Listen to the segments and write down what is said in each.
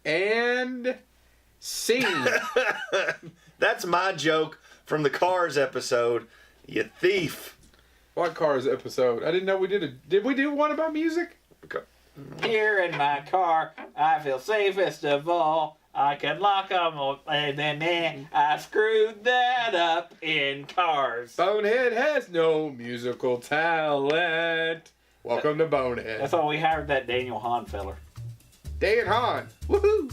And scene. That's my joke from the Cars episode. You thief. What Cars episode? I didn't know we did a... Did we do one about music? Here in my car, I feel safest of all. I can lock them and then I screwed that up in Cars. Bonehead has no musical talent. Welcome to Bonehead. That's why we hired that Daniel Hahn feller. Dan Hahn. Woohoo!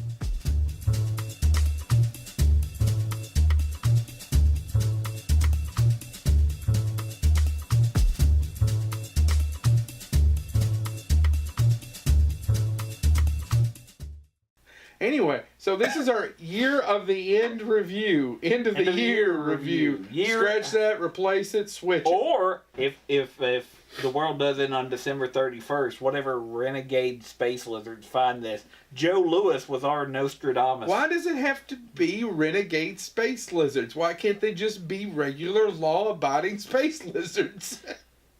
Anyway, so this is our year of the end review. End of the year review. Stretch that, replace it, switch it. Or if the world doesn't on December 31st, whatever renegade space lizards find this, Joe Louis was our Nostradamus. Why does it have to be renegade space lizards? Why can't they just be regular law-abiding space lizards?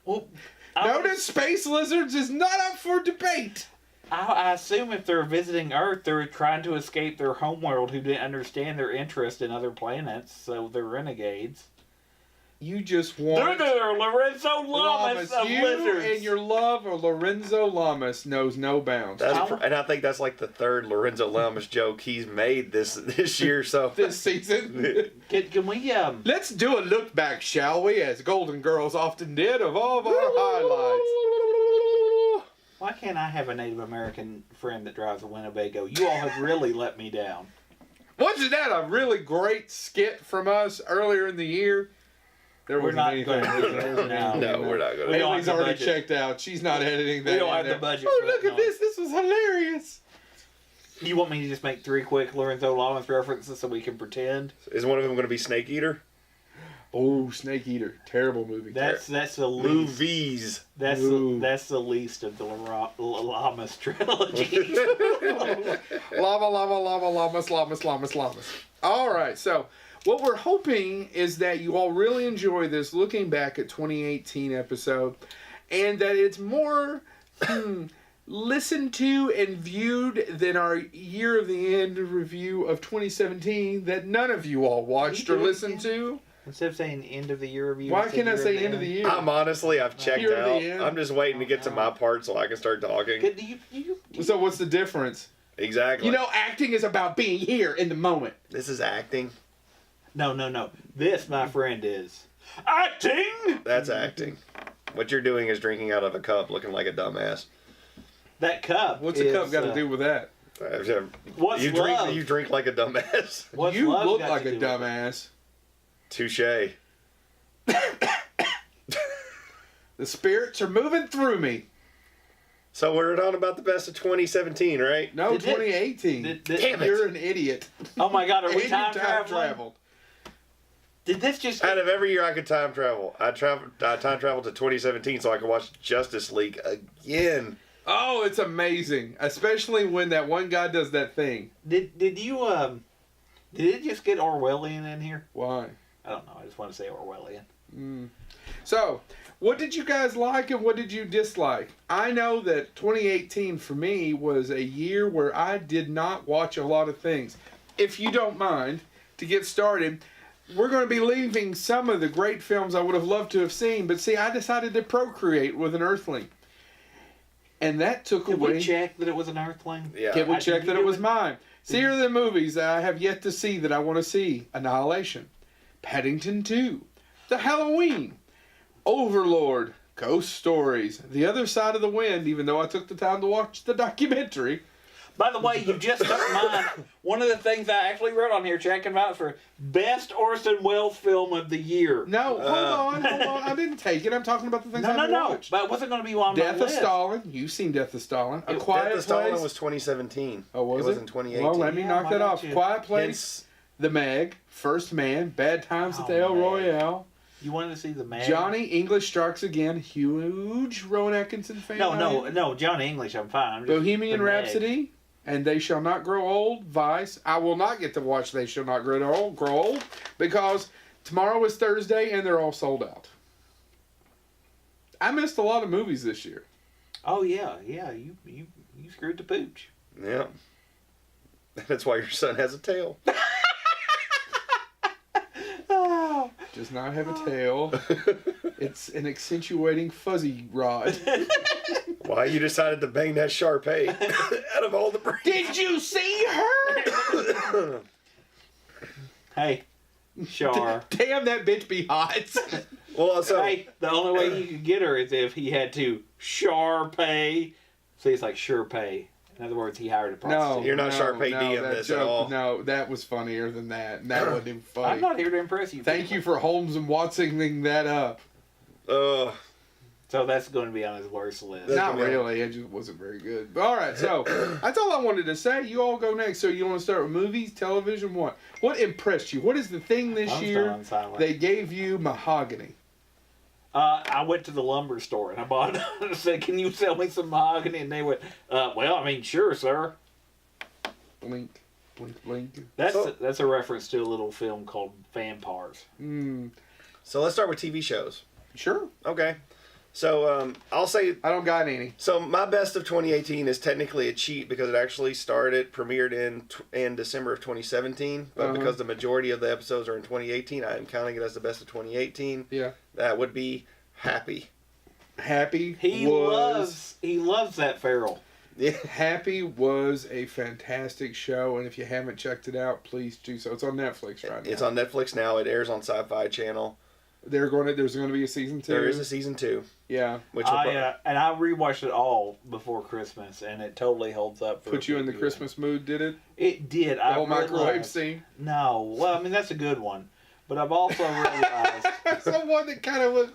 Well, Notice space lizards is not up for debate. I assume if they're visiting Earth, they're trying to escape their homeworld who didn't understand their interest in other planets, so they're renegades. You just want... They're Lorenzo Lamas of you lizards. And your love of Lorenzo Lamas knows no bounds. And I think that's like the third Lorenzo Lamas joke he's made this year. So this season. Can we Let's do a look back, shall we? As Golden Girls often did, of all of our highlights. Why can't I have a Native American friend that drives a Winnebago? You all have really let me down. Wasn't that a really great skit from us earlier in the year? There wasn't anything. No, we're not going to. Haley's already checked out. She's not editing that. We don't have the budget. Oh, look at this. This was hilarious. You want me to just make 3 quick Lorenzo Lamas references so we can pretend? Is one of them going to be Snake Eater? Oh, Snake Eater. Terrible movie. That's the least. Movies. That's the least of the Lamas trilogy. Llamas. All right, so what we're hoping is that you all really enjoy this looking back at 2018 episode, and that it's more listened to and viewed than our year of the end review of 2017 that none of you all watched or listened to. Instead of saying end of the year review. Why can't I say end of the year? I've checked out. I'm just waiting to get to my part so I can start talking. So what's the difference? Exactly. You know, acting is about being here in the moment. This is acting. No. This, my friend, is acting. That's acting. What you're doing is drinking out of a cup looking like a dumbass. That cup. What's a cup got to do with that? What's you love? You drink like a dumbass. What's you love look got like to a do dumbass. Touche. The spirits are moving through me. So we're on about the best of 2017, right? No, 2018. Damn it. You're an idiot. Oh my God, are we And time you traveling? Did this just... Out of every year I could time travel, I time traveled to 2017 so I could watch Justice League again. Oh, it's amazing. Especially when that one guy does that thing. Did you, did it just get Orwellian in here? Why? I don't know. I just want to say Orwellian. So, what did you guys like and what did you dislike? I know that 2018 for me was a year where I did not watch a lot of things. If you don't mind, to get started, we're going to be leaving some of the great films I would have loved to have seen, but see, I decided to procreate with an Earthling. And that took away... Did we check that it was an Earthling? Yeah. Can we check that it was mine? See, here are the movies that I have yet to see that I want to see. Annihilation. Paddington 2. The Halloween. Overlord. Ghost Stories. The Other Side of the Wind, even though I took the time to watch the documentary. By the way, you just took mine. One of the things I actually wrote on here, checking out for Best Orson Welles Film of the Year. No, hold on. I didn't take it. I'm talking about the things I watched. But it wasn't going to be on Death my of list. Stalin. You've seen Death of Stalin. A Quiet Death of Stalin Place. was 2017. Oh, was it? It wasn't 2018. Well, let me knock that off. you? Quiet Place. The Meg. First Man. Bad Times at the El Meg. Royale. You wanted to see the man? Johnny English Strikes Again. Huge Rowan Atkinson fan. No, Johnny English, I'm fine. I'm just Bohemian the Meg. Rhapsody. And They Shall Not Grow Old. Vice. I will not get to watch They Shall Not Grow Old because tomorrow is Thursday and they're all sold out. I missed a lot of movies this year. Oh, yeah. You screwed the pooch. Yeah. That's why your son has a tail. Oh. Does not have a tail. It's an accentuating fuzzy rod. Why you decided to bang that Shar-Pei out of all the breeds? Did you see her? Hey, Char. Damn, that bitch be hot. Well, so Hey, the only way you could get her is if he had to Shar-Pei. See, it's like Sure-Pay. In other words, he hired a prostitute. You're not Shar-Pei DM that this at all. No, that was funnier than that. And that wasn't even funny. I'm not here to impress you. Thank you for Holmes and Watsoning that up. So that's going to be on his worst list. That's Not gonna be- really. It just wasn't very good. But all right, so that's all I wanted to say. You all go next. So you want to start with movies, television, what? What impressed you? What is the thing this I'm year still on silent. they gave you? Mahogany. I went to the lumber store and I bought. I said, "Can you sell me some mahogany?" And they went, "Well, I mean, sure, sir." Blink, blink, blink. That's a reference to a little film called Vampires. So let's start with TV shows. Sure. Okay. So I'll say. I don't got any. So my best of 2018 is technically a cheat because it actually premiered in December of 2017. But because the majority of the episodes are in 2018, I am counting it as the best of 2018. Yeah. That would be Happy. Happy. He loves that Farrell. Yeah. Happy was a fantastic show, and if you haven't checked it out, please do so. It's on Netflix right now. It's on Netflix now. It airs on Sci-Fi Channel. There's going to be a season 2. There is a season 2. Yeah. Which I rewatched it all before Christmas, and it totally holds up. For Put you in the viewing. Christmas mood, did it? It did. The whole microwave scene. No, well, I mean that's a good one, but I've also realized. Someone that kind of was.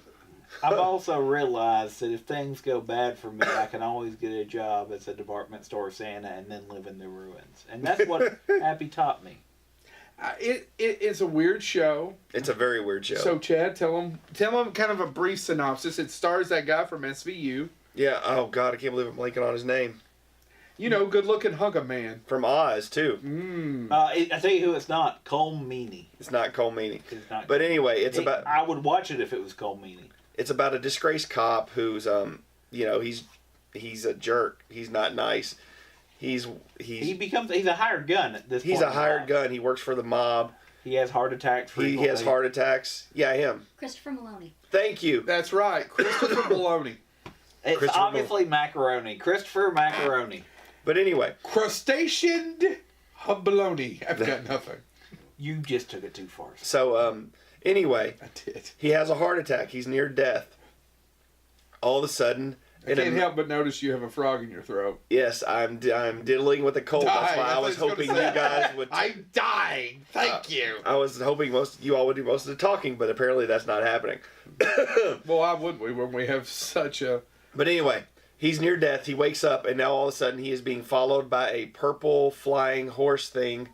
I've also realized that if things go bad for me, I can always get a job as a department store Santa and then live in the ruins, and that's what Happy taught me. It's a weird show. It's a very weird show. So Chad, tell them kind of a brief synopsis. It stars that guy from SVU. Yeah. Oh God, I can't believe I'm blanking on his name. You know, good-looking hunka man. From Oz too. I tell you who it's not. Cole Meany. It's not Cole Meany. It's not. But anyway, it's about. I would watch it if it was Cole Meany. It's about a disgraced cop who's he's a jerk. He's not nice. He's a hired gun at this point. He's a hired gun. He works for the mob. He has heart attacks. He has heart attacks. Yeah, him. Christopher Maloney. Thank you. That's right, Christopher Maloney. It's obviously Macaroni. Christopher Macaroni. But anyway, Crustaceaned baloney. I've got nothing. You just took it too far. so anyway, I did. he has a heart attack. He's near death. All of a sudden, I can't help but notice you have a frog in your throat. Yes, I'm diddling with a cold. That's why I was hoping you guys would. I'm dying. Thank you. I was hoping you all would do most of the talking, but apparently that's not happening. Well, why would we when we have such a... But anyway, he's near death. He wakes up, and now all of a sudden he is being followed by a purple flying horse thing,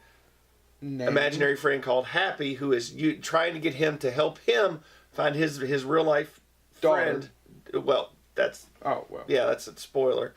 imaginary friend called Happy, who is trying to get him to help him find his real life friend. Well, that's... Oh, well. Yeah, that's a spoiler.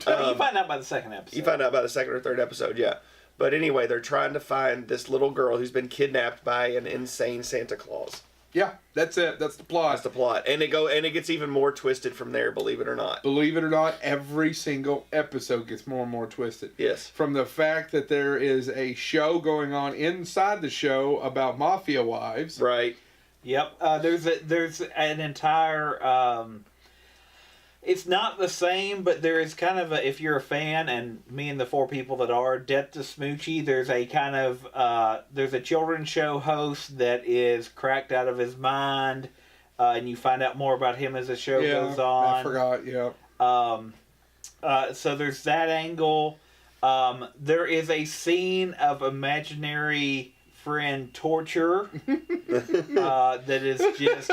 You find out by the second episode. You find out by the second or third episode, yeah. But anyway, they're trying to find this little girl who's been kidnapped by an insane Santa Claus. Yeah, that's it. That's the plot. That's the plot. And it gets even more twisted from there, believe it or not. Believe it or not, every single episode gets more and more twisted. Yes. From the fact that there is a show going on inside the show about mafia wives. Right. Yep. There's an entire... it's not the same, but there is kind of if you're a fan, and me and the four people that are, Death to Smoochie, there's a kind of, there's a children's show host that is cracked out of his mind, and you find out more about him as the show goes on. I forgot, yeah. So there's that angle. There is a scene of imaginary friend torture that is just...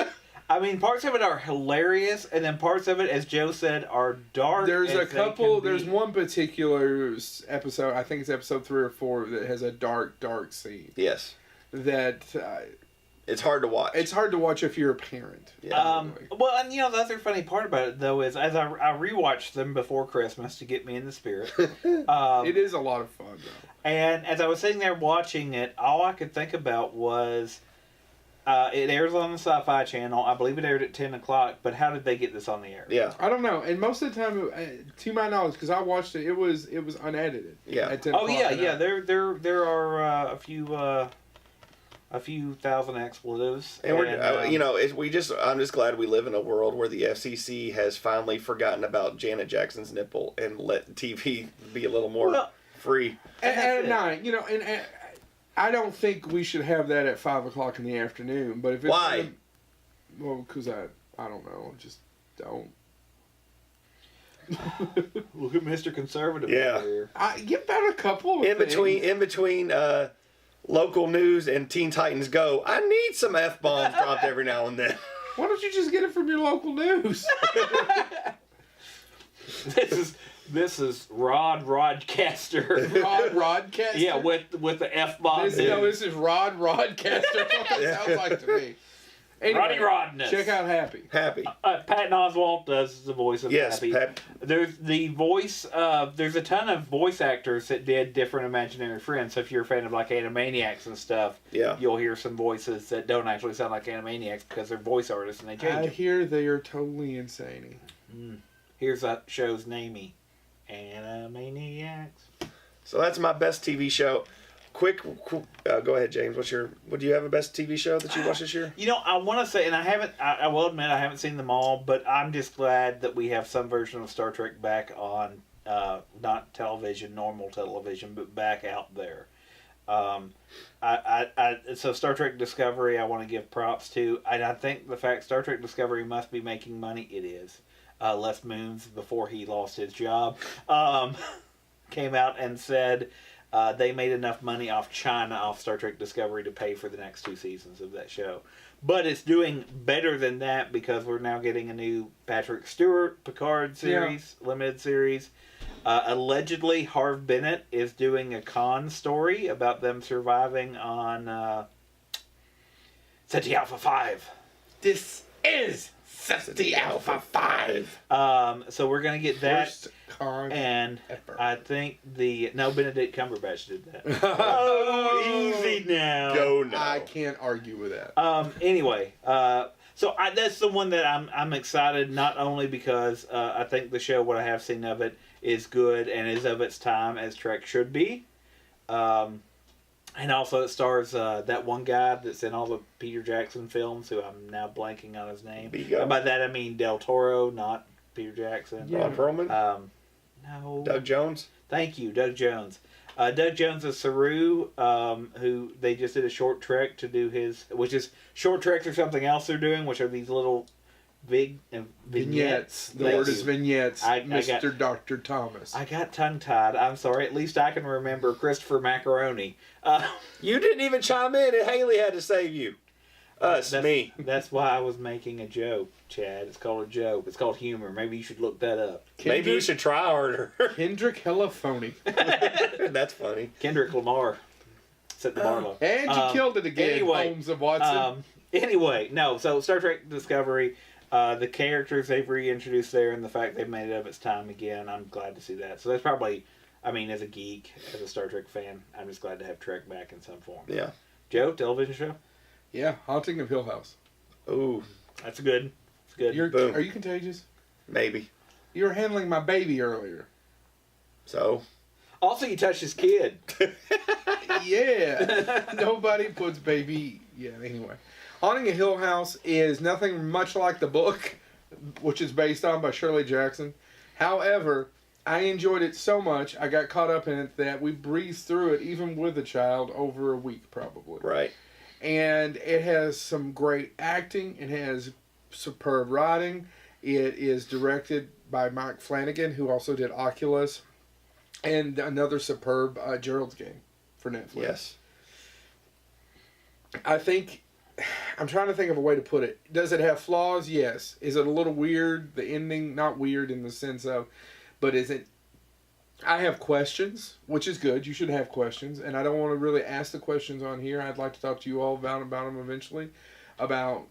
I mean, parts of it are hilarious, and then parts of it, as Joe said, are dark. There's there's one particular episode, I think it's episode 3 or 4, that has a dark scene. Yes. That... it's hard to watch. It's hard to watch if you're a parent. Yeah. Well, and the other funny part about it, though, is as I rewatched them before Christmas to get me in the spirit. It is a lot of fun, though. And as I was sitting there watching it, all I could think about was... It airs on the Sci-Fi Channel. I believe it aired at 10 o'clock. But how did they get this on the air? Yeah. I don't know. And most of the time, to my knowledge, because I watched it, it was unedited. Yeah. At 10 Oh o'clock yeah, at yeah. night. There are a few thousand expletives. And we're, I'm just glad we live in a world where the FCC has finally forgotten about Janet Jackson's nipple and let TV be a little more free. At night, and I don't think we should have that at 5 o'clock in the afternoon. But if it's Why? Well, because I don't know, just don't. Look at Mr. Conservative Yeah. over here. Give that a couple of In things. between local news and Teen Titans Go, I need some F-bombs dropped every now and then. Why don't you just get it from your local news? This is Rodcaster. Rodcaster? Yeah, with the F-bomb. This is Rodcaster. That's what that sounds like to me. Anyway, Rodness. check out Happy. Happy. Patton Oswalt does the voice of Yes, Happy. Pat. There's the voice. There's a ton of voice actors that did different imaginary friends. So if you're a fan of like Animaniacs and stuff, Yeah. you'll hear some voices that don't actually sound like Animaniacs because they're voice artists and they change I them. hear they are totally insane. Here's that show's namey. Animaniacs. So that's my best TV show. Quick, go ahead, James. Do you have a best TV show that you watched this year? I want to say, and I will admit I haven't seen them all, but I'm just glad that we have some version of Star Trek back on, not television, normal television, but back out there. So Star Trek Discovery, I want to give props to, and I think the fact Star Trek Discovery must be making money, it is. Les Moons, before he lost his job, came out and said they made enough money off China, off Star Trek Discovery, to pay for the next 2 seasons of that show. But it's doing better than that because we're now getting a new Patrick Stewart Picard series, limited series. Allegedly, Harv Bennett is doing a con story about them surviving on Ceti Alpha 5. This is Ceti Alpha 5. So we're going to get that. First con And ever. I think Benedict Cumberbatch did that. Oh, easy now. Go now. I can't argue with that. Anyway, so that's the one that I'm excited, not only because I think the show, what I have seen of it, is good and is of its time as Trek should be. And also it stars that one guy that's in all the Peter Jackson films, who I'm now blanking on his name. Vigo. And by that I mean Del Toro, not Peter Jackson. Ron Perlman? No. Doug Jones? Thank you, Doug Jones. Doug Jones is Saru, who they just did a short trek to do his, which is short treks or something else they're doing, which are these little vignettes. The word is vignettes. I Mr. Dr. Thomas. I got tongue-tied. I'm sorry. At least I can remember Christopher Macaroni. You didn't even chime in, and Haley had to save you. Me. That's why I was making a joke, Chad. It's called a joke. It's called humor. Maybe you should look that up. Maybe you should try harder. Kendrick Hella-phony. That's funny. Kendrick Lamar. Set the bar low. And you killed it again, anyway, Holmes of Watson. So Star Trek Discovery, the characters they've reintroduced there and the fact they've made it of its time again, I'm glad to see that. So that's probably, as a geek, as a Star Trek fan, I'm just glad to have Trek back in some form. Yeah. Joe, television show? Yeah, Haunting of Hill House. Ooh. That's good. It's good. Boom. Are you contagious? Maybe. You were handling my baby earlier. So? Also, you touched his kid. Yeah. Nobody puts baby... Yeah, anyway. Haunting of Hill House is nothing much like the book, which is based on by Shirley Jackson. However, I enjoyed it so much, I got caught up in it, that we breezed through it, even with a child, over a week, probably. Right. And it has some great acting. It has superb writing. It is directed by Mike Flanagan, who also did Oculus, and another superb Gerald's Game for Netflix. Yes. I think, I'm trying to think of a way to put it. Does it have flaws? Yes. Is it a little weird? The ending, not weird in the sense of, but is it, I have questions, which is good. You should have questions, and I don't want to really ask the questions on here. I'd like to talk to you all about them eventually, about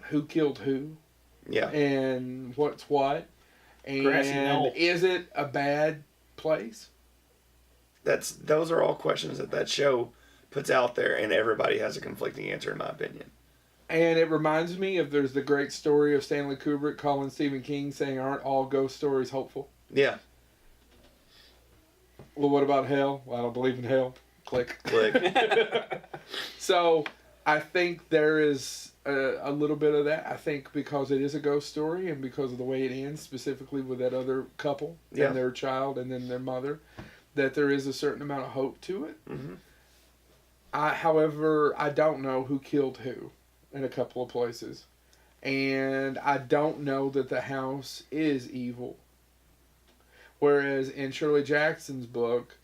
who killed who, Yeah. and what's what, Grassy knoll. and is it a bad place? Those are all questions that show puts out there, and everybody has a conflicting answer, in my opinion. And it reminds me of there's the great story of Stanley Kubrick calling Stephen King saying, "Aren't all ghost stories hopeful?" Yeah. Well, what about hell? Well, I don't believe in hell. Click. So I think there is a little bit of that. I think because it is a ghost story and because of the way it ends, specifically with that other couple and their child and then their mother, that there is a certain amount of hope to it. Mm-hmm. However, I don't know who killed who in a couple of places. And I don't know that the house is evil. Whereas in Shirley Jackson's book,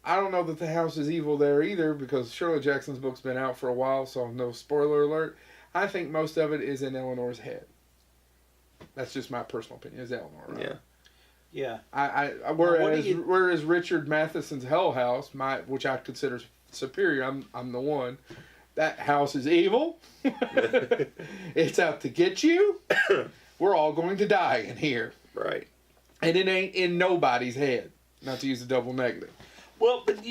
I don't know that the house is evil there either, because Shirley Jackson's book's been out for a while, so no spoiler alert. I think most of it is in Eleanor's head. That's just my personal opinion. Is Eleanor, right? Yeah. Yeah. Whereas Richard Matheson's Hell House, which I consider superior, I'm the one. That house is evil. It's out to get you. We're all going to die in here. Right. And it ain't in nobody's head. Not to use a double negative. Well, but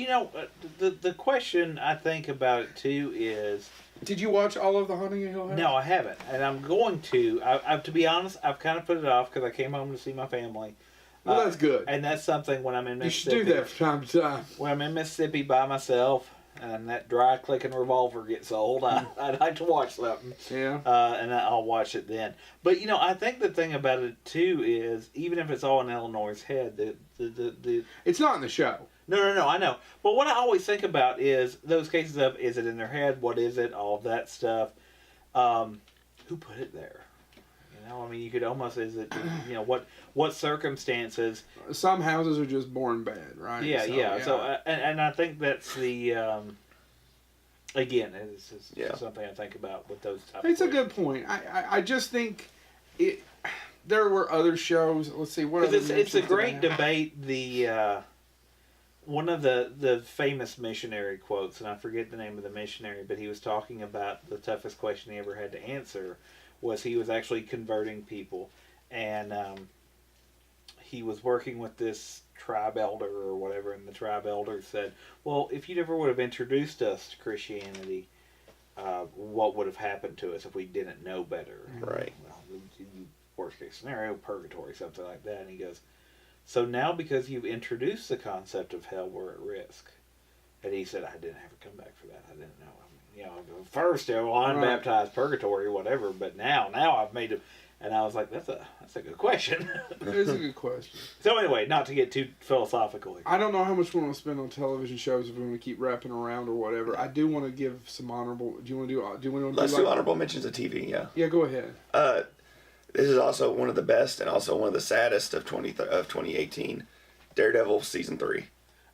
the question I think about it too is... Did you watch all of The Haunting of Hill House? No, I haven't. And I'm going to. To be honest, I've kind of put it off because I came home to see my family. Well, that's good. And that's something when I'm in Mississippi. You should do that from time to time. When I'm in Mississippi by myself and that dry clicking revolver gets old, I'd like to watch something. Yeah. And I'll watch it then. But, I think the thing about it too is, even if it's all in Eleanor's head, the It's not in the show. No, I know. But what I always think about is those cases of, is it in their head? What is it? All of that stuff. Who put it there? You could almost, is it, what circumstances? Some houses are just born bad, right? Yeah. So, and I think that's the, again, it's just something I think about with those types. It's a good point. I just think there were other shows. Let's see, what because it's a great debate. One of the famous missionary quotes, and I forget the name of the missionary, but he was talking about the toughest question he ever had to answer was he was actually converting people, and he was working with this tribe elder or whatever, and the tribe elder said, well, if you never would have introduced us to Christianity, what would have happened to us if we didn't know better? Right. Well, worst case scenario, purgatory, something like that. And he goes, so now because you've introduced the concept of hell, we're at risk. And he said, I didn't have to come back for that. I didn't know. First, unbaptized purgatory or whatever, but now I've made it. And I was like, that's a good question. It is a good question. So anyway, not to get too philosophical here. I don't know how much we want to spend on television shows if we want to keep wrapping around or whatever. I do want to give some honorable. Do you want to do? Let's do honorable mentions of TV. Yeah. Yeah, go ahead. This is also one of the best and also one of the saddest of 2018. Daredevil season 3,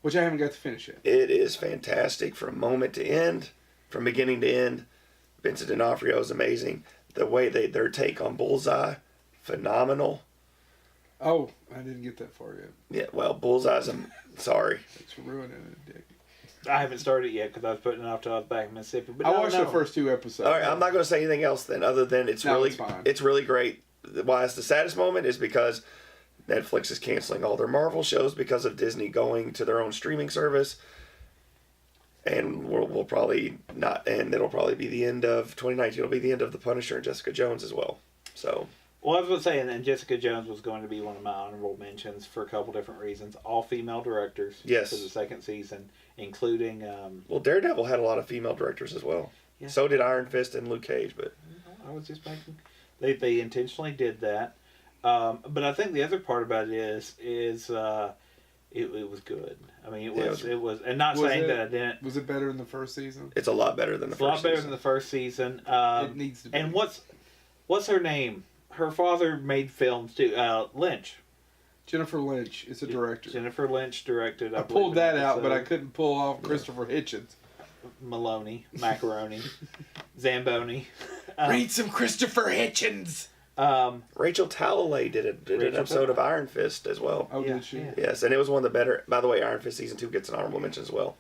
which I haven't got to finish yet. It is fantastic from moment to end, from beginning to end. Vincent D'Onofrio is amazing. The way their take on Bullseye, phenomenal. Oh, I didn't get that far yet. Yeah, well, Bullseye's sorry. Thanks for ruining it, Dick. I haven't started yet because I was putting it off till I was back in Mississippi. But I watched the first 2 episodes. All right, I'm not going to say anything else then, other than it's really great. Why it's the saddest moment is because Netflix is canceling all their Marvel shows because of Disney going to their own streaming service. And we'll probably not, and it'll probably be the end of 2019. It'll be the end of The Punisher and Jessica Jones as well. So. Well, I was going to say, and Jessica Jones was going to be one of my honorable mentions for a couple different reasons. All female directors. Yes. For the second season, including. Well, Daredevil had a lot of female directors as well. Yeah. So did Iron Fist and Luke Cage, but. I was just making. They intentionally did that, but I think the other part about it is it was good. I mean, it was, and not saying that I didn't. Was it better than the first season? It's a lot better than the first season. A lot better than the first season. It needs to be. And what's her name? Her father made films too. Lynch. Jennifer Lynch is a director. Jennifer Lynch directed. I pulled that out, but I couldn't pull off Christopher Hitchens. Maloney, Macaroni, Zamboni. Read some Christopher Hitchens. Rachel Talalay did an episode of Iron Fist as well. Oh, did she? Yeah. Yes, and it was one of the better. By the way, Iron Fist season 2 gets an honorable mention as well.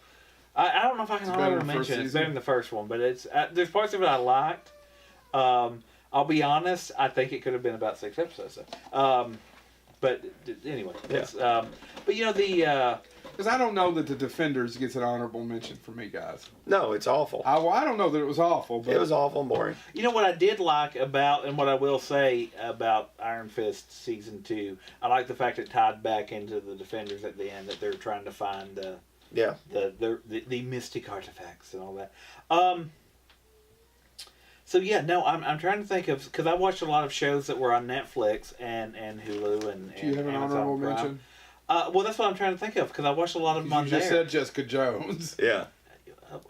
I don't know if I can honorable mention it's better than the first one, but it's there's parts of it I liked. I'll be honest, I think it could have been about 6 episodes. But anyway, it's, but Because I don't know that the Defenders gets an honorable mention for me, guys. No, it's awful. I don't know that it was awful, but It was awful and boring. You know what I did like about, and what I will say about Iron Fist season 2, I like the fact it tied back into the Defenders at the end, that they're trying to find the mystic artifacts and all that. So yeah, no, I'm trying to think of, because I watched a lot of shows that were on Netflix and Hulu and do you have an Amazon honorable Prime. mention? Well, that's what I'm trying to think of, because I watched a lot of them on You there. just said Jessica Jones. Yeah.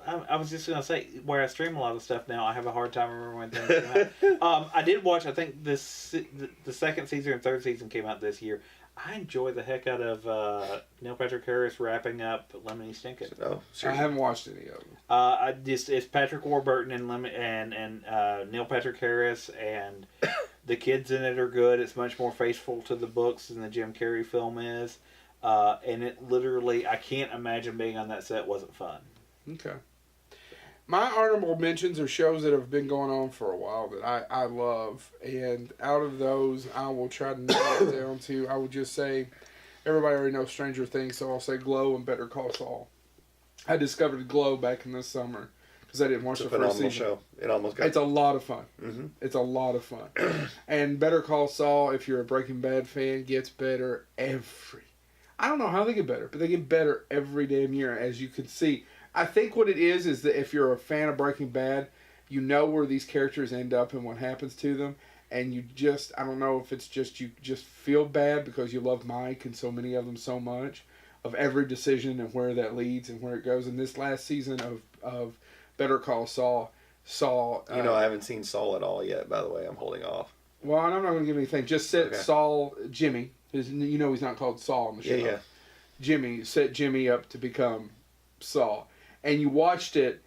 I was just going to say, where I stream a lot of stuff now, I have a hard time remembering when things came out. I did watch, I think, the second season and third season came out this year. I enjoy the heck out of Neil Patrick Harris wrapping up Lemony Snicket. Oh, I seriously. haven't watched any of them. It's Patrick Warburton and Neil Patrick Harris, and the kids in it are good. It's much more faithful to the books than the Jim Carrey film is. And it literally, I can't imagine being on that set wasn't fun. Okay. My honorable mentions are shows that have been going on for a while that I love. And out of those, I will try to narrow it down to, I would just say, everybody already knows Stranger Things, so I'll say Glow and Better Call Saul. I discovered Glow back in the summer because I didn't watch It's a the first phenomenal season. show. It almost got... It's a lot of fun. Mm-hmm. It's a lot of fun. And Better Call Saul, if you're a Breaking Bad fan, gets better I don't know how they get better, but they get better every damn year, as you can see. I think what it is that if you're a fan of Breaking Bad, you know where these characters end up and what happens to them, and you just, I don't know if it's just, you just feel bad because you love Mike and so many of them so much, of every decision and where that leads and where it goes. In this last season of Better Call Saul, I haven't seen Saul at all yet, by the way. I'm holding off. well, I'm not going to give anything. Just set Okay. Saul, Jimmy, he's not called Saul on the show. Yeah. Jimmy, set Jimmy up to become Saul. And you watched it,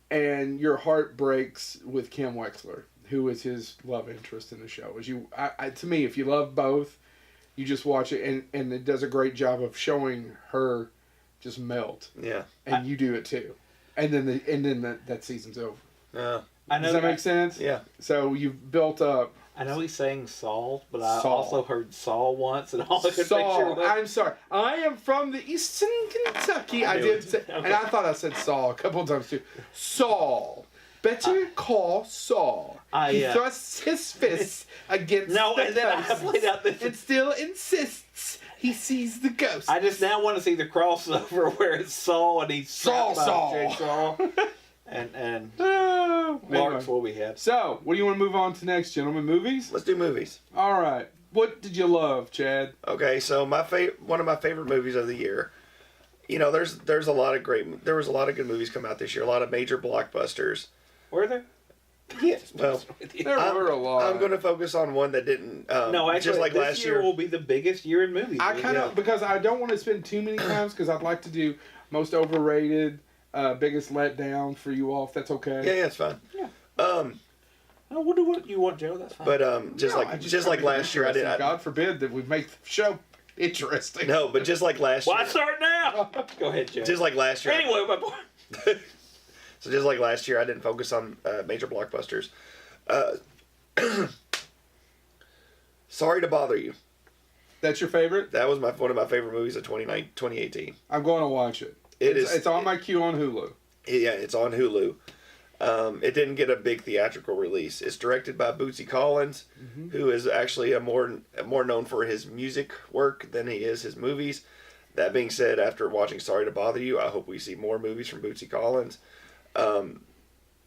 and your heart breaks with Kim Wexler, who is his love interest in the show. To me, if you love both, you just watch it, and it does a great job of showing her just melt. Yeah. And you do it too, and then that season's over. I know Does that make sense? Yeah. So you've built up. I know he's saying Saul, but I Saul. also heard Saul once, and all I could Saul, picture was... I'm sorry. I am from the Eastern Kentucky. I knew did it. say, Okay. and I thought I said Saul a couple of times too. Saul. Better call Saul. He thrusts his fists against No, the and then I posts played out this... and still insists he sees the ghost. I just now want to see the crossover where it's Saul and he's Saul, trapped by Saul. Jigsaw. and Oh, Mark's anyway. what we had. So, what do you want to move on to next, gentlemen? Movies? Let's do movies. All right. What did you love, Chad? Okay, so one of my favorite movies of the year. There's a lot of there was a lot of good movies come out this year. A lot of major blockbusters. Were there? Yeah. Well, There were a lot. I'm going to focus on one that didn't. No, actually, just like this last year will be the biggest year in movies. I kind of, because I don't want to spend too many times, because I'd like to do most overrated, biggest letdown for you all, if that's okay. Yeah, it's fine. Yeah. We'll do what you want, Joe. That's fine. But No, I just like last year, I did. God forbid that we make the show interesting. No, but just like last Why year. start now? Go ahead, Joe. Just like last year. Anyway, my boy. So just like last year, I didn't focus on major blockbusters. Sorry to bother you. That's your favorite? That was one of my favorite movies of 2018. I'm going to watch it. It's on my queue on Hulu. Yeah, it's on Hulu. It didn't get a big theatrical release. It's directed by Bootsy Collins, who is actually more known for his music work than he is his movies. That being said, after watching Sorry to Bother You, I hope we see more movies from Bootsy Collins.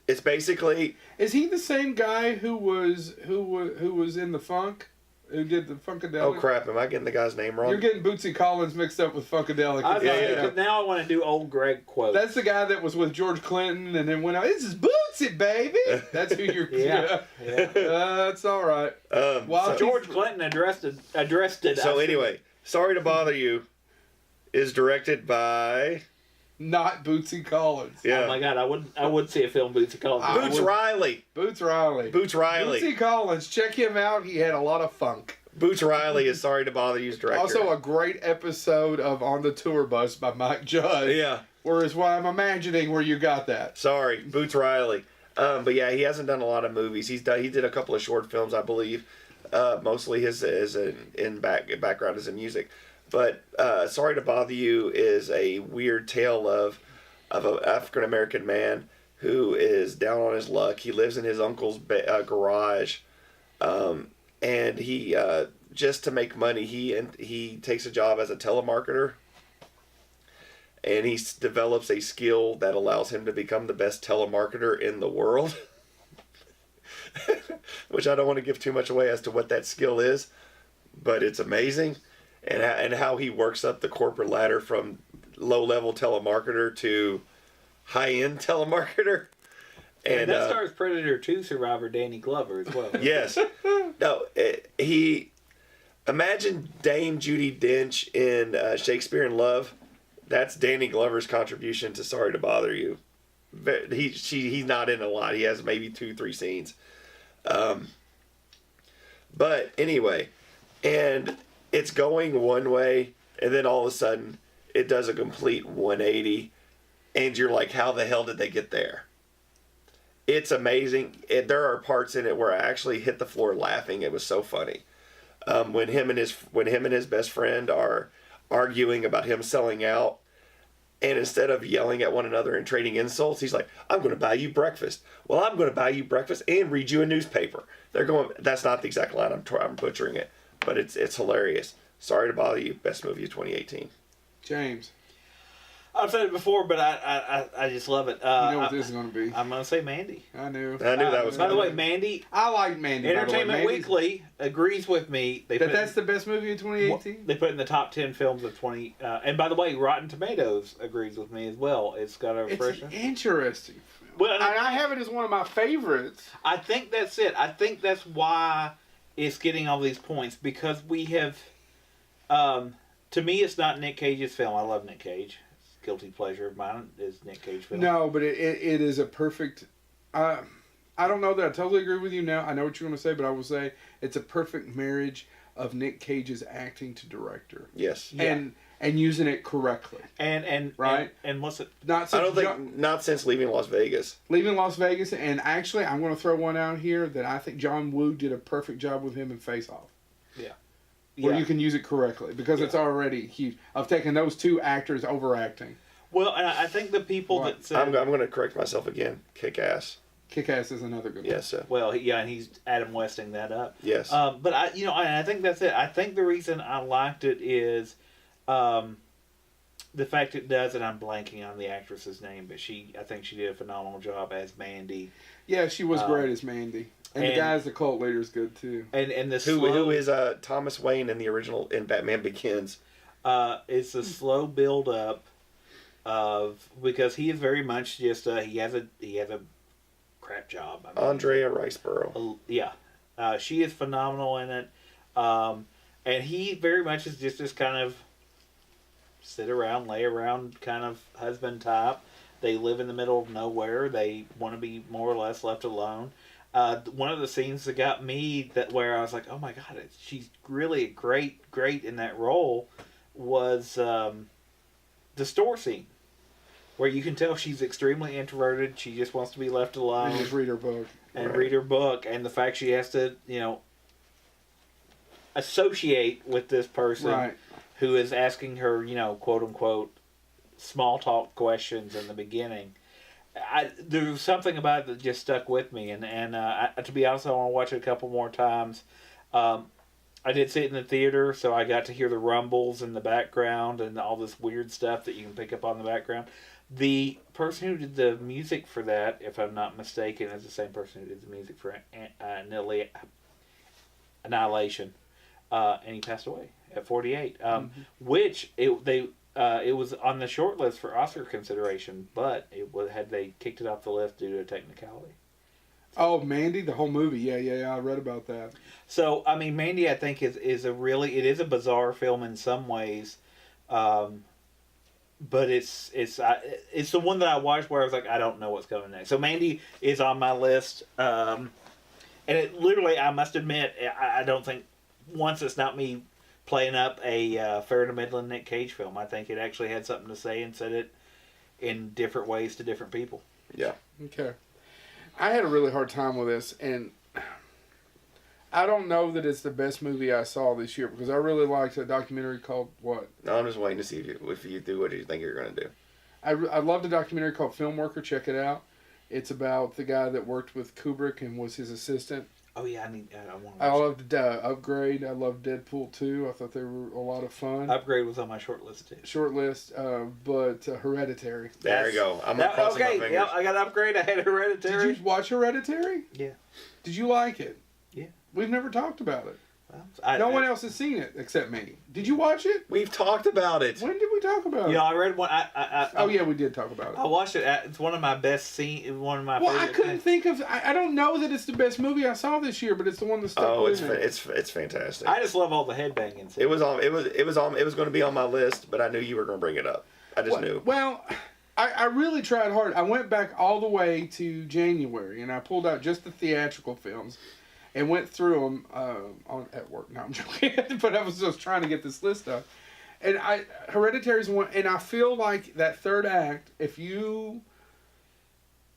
It's basically... Is he the same guy who was in the Funk? Who did the Funkadelic? Oh crap, am I getting the guy's name wrong? You're getting Bootsy Collins mixed up with Funkadelic. I was Yeah, like, yeah. but now I want to do old Greg quotes. That's the guy that was with George Clinton and then went out, this is Bootsy, baby! That's who you're... Yeah. That's all right. So, George Clinton addressed it. so anyway, Sorry to Bother You is directed by... Not Bootsy Collins. Oh Yeah. my God, I would see a film Bootsy Collins. Boots Riley. Boots Riley. Bootsy Collins, check him out. He had a lot of funk. Riley is Sorry to Bother You's director. Also a great episode of On the Tour Bus by Mike Judge. Yeah. Whereas what I'm imagining where you got that. Sorry, Boots Riley. But yeah, he hasn't done a lot of movies. He did a couple of short films, I believe. Mostly his background is in music. But Sorry to Bother You is a weird tale of an African American man who is down on his luck. He lives in his uncle's garage, and he just to make money, he takes a job as a telemarketer, and he develops a skill that allows him to become the best telemarketer in the world. Which I don't want to give too much away as to what that skill is, but it's amazing, and how he works up the corporate ladder from low-level telemarketer to high-end telemarketer. And that stars Predator 2 survivor Danny Glover as well. Yes. No, imagine Dame Judi Dench in Shakespeare in Love. That's Danny Glover's contribution to Sorry to Bother You. He's not in a lot. He has maybe 2-3 scenes. But anyway, and it's going one way, and then all of a sudden it does a complete 180, and you're like, how the hell did they get there? It's amazing. There are parts in it where I actually hit the floor laughing. It was so funny. When him and his best friend are arguing about him selling out, and instead of yelling at one another and trading insults, he's like, I'm going to buy you breakfast. Well, I'm going to buy you breakfast and read you a newspaper. They're going, that's not the exact line, I'm butchering it, but it's hilarious. Sorry to Bother You, best movie of 2018. James. I've said it before, but I just love it. You know what this is going to be. I'm going to say Mandy. I knew that was. By the way, Mandy. I like Mandy. Entertainment Weekly agrees with me. That's the best movie of 2018? They put it in the top 10 films of 20... and by the way, Rotten Tomatoes agrees with me as well. It's got a version. It's interesting. Well, and I have it as one of my favorites. I think that's it. I think that's why it's getting all these points. Because we have... to me, it's not Nick Cage's film. I love Nick Cage. Guilty pleasure of mine is Nick Cage film. No, but it is a perfect... I don't know that I totally agree with you now. I know what you're going to say, but I will say it's a perfect marriage of Nick Cage's acting to director. Yes. Yeah. And using it correctly. And right? And what's it... Not since Leaving Las Vegas. Leaving Las Vegas, and actually, I'm going to throw one out here that I think John Woo did a perfect job with him in Face Off. Yeah. Where you can use it correctly, because it's already huge. Of taking those two actors overacting. Well, and I think the people that said... I'm going to correct myself again. Kick-Ass. Kick-Ass is another good one. Yes, sir. Well, and he's Adam Westing that up. Yes. But I think that's it. I think the reason I liked it is the fact it does, and I'm blanking on the actress's name, but I think she did a phenomenal job as Mandy. Yeah, she was great as Mandy. And the guy as the cult leader is good too. And the who is Thomas Wayne in the original in Batman Begins? It's a slow build up of, because he is very much just he has a crap job. I mean, Andrea Riceborough. Yeah, she is phenomenal in it, and he very much is just this kind of sit around, lay around kind of husband type. They live in the middle of nowhere. They want to be more or less left alone. One of the scenes that got me where I was like, oh my God, she's really great in that role was the store scene, where you can tell she's extremely introverted. She just wants to be left alone. And just read her book. Read her book. And the fact she has to, associate with this person who is asking her, quote unquote, small talk questions in the beginning. There was something about it that just stuck with me, and to be honest, I want to watch it a couple more times. I did see it in the theater, so I got to hear the rumbles in the background and all this weird stuff that you can pick up on the background. The person who did the music for that, if I'm not mistaken, is the same person who did the music for Annihilation, and he passed away at 48. Which it was on the short list for Oscar consideration, but had they kicked it off the list due to a technicality. Oh, Mandy, the whole movie. Yeah, I read about that. So, I mean, Mandy, I think it is a bizarre film in some ways, but it's the one that I watched where I was like, I don't know what's coming next. So Mandy is on my list, and it literally, I must admit, I don't think once it's not me playing up a fair to middling Nick Cage film. I think it actually had something to say and said it in different ways to different people. Yeah. Okay. I had a really hard time with this, and I don't know that it's the best movie I saw this year because I really liked a documentary called what? No, I'm just waiting to see if you do what you think you're going to do. I loved a documentary called Film Worker. Check it out. It's about the guy that worked with Kubrick and was his assistant. Oh yeah, I want to. I loved Upgrade. I loved Deadpool 2. I thought they were a lot of fun. Upgrade was on my short list too. Short list, but Hereditary. There you go. I'm crossing my fingers. Yeah, I got Upgrade. I had Hereditary. Did you watch Hereditary? Yeah. Did you like it? Yeah. We've never talked about it. Well, no one else has seen it except me. Did you watch it? We've talked about it. When did we talk about it? You know, I read one. Oh yeah, we did talk about it. I watched it. It's one of my best scenes. One of my. Well, favorite I couldn't think of. I don't know that it's the best movie I saw this year, but it's the one that stuck with me. It's fantastic. I just love all the headbanging. It was going to be on my list, but I knew you were going to bring it up. I just knew. Well, I really tried hard. I went back all the way to January, and I pulled out just the theatrical films. And went through them at work. No, I'm joking. But I was just trying to get this list up. And Hereditary's one. And I feel like that third act, if you're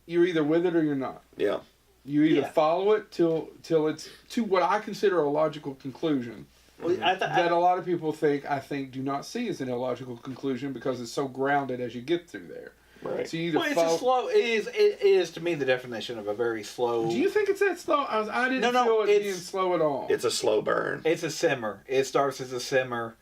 either with it or you're not. Yeah. You either follow it till it's to what I consider a logical conclusion. Well, that a lot of people do not see as an illogical conclusion because it's so grounded as you get through there. Right. So you either it's a slow. It is to me the definition of a very slow. Do you think it's that slow? I didn't feel it being slow at all. It's a slow burn. It's a simmer. It starts as a simmer.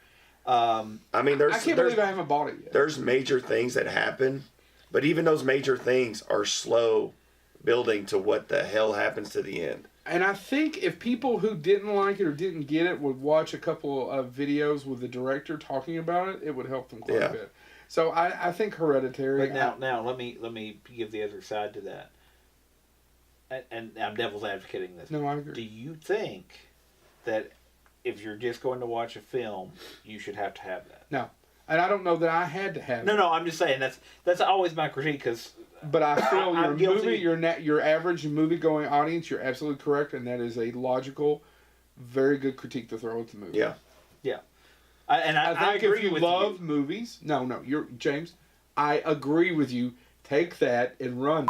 I mean, I can't believe I haven't bought it yet. There's major things that happen, but even those major things are slow building to what the hell happens to the end. And I think if people who didn't like it or didn't get it would watch a couple of videos with the director talking about it, it would help them quite a bit. So I think Hereditary. But now let me give the other side to that. And I'm devil's advocating this. No, I agree. Do you think that if you're just going to watch a film, you should have to have that? No, and I don't know that I had to have it. No, I'm just saying that's always my critique because. But I feel your average movie-going audience, you're absolutely correct, and that is a logical, very good critique to throw at the movie. Yeah. Yeah. I think agree if you with love movies, you're James. I agree with you. Take that and run.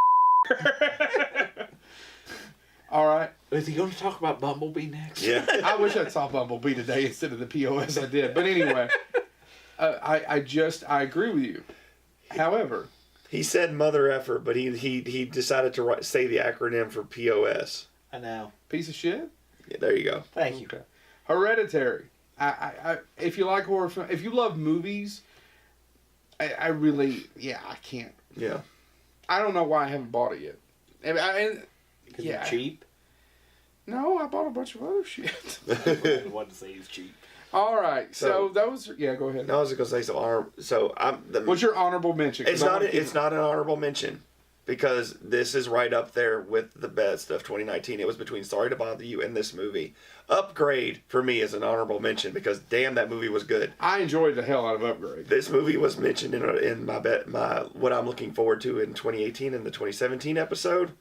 All right. Is he going to talk about Bumblebee next? Yeah. I wish I saw Bumblebee today instead of the POS I did. But anyway, I agree with you. However, he said mother effer, but he decided to say the acronym for POS. I know. Piece of shit. Yeah, there you go. Thank you. Okay. Hereditary. If you like horror film, if you love movies, I really, I can't. Yeah. I don't know why I haven't bought it yet. Because it's cheap? No, I bought a bunch of other shit. I wanted to say it's cheap. All right, so those. Yeah, go ahead. No, I was going to say What's your honorable mention? It's not an honorable mention because this is right up there with the best of 2019. It was between Sorry to Bother You and this movie. Upgrade for me is an honorable mention because damn, that movie was good. I enjoyed the hell out of Upgrade. This movie was mentioned in my what I'm looking forward to in 2018 in the 2017 episode,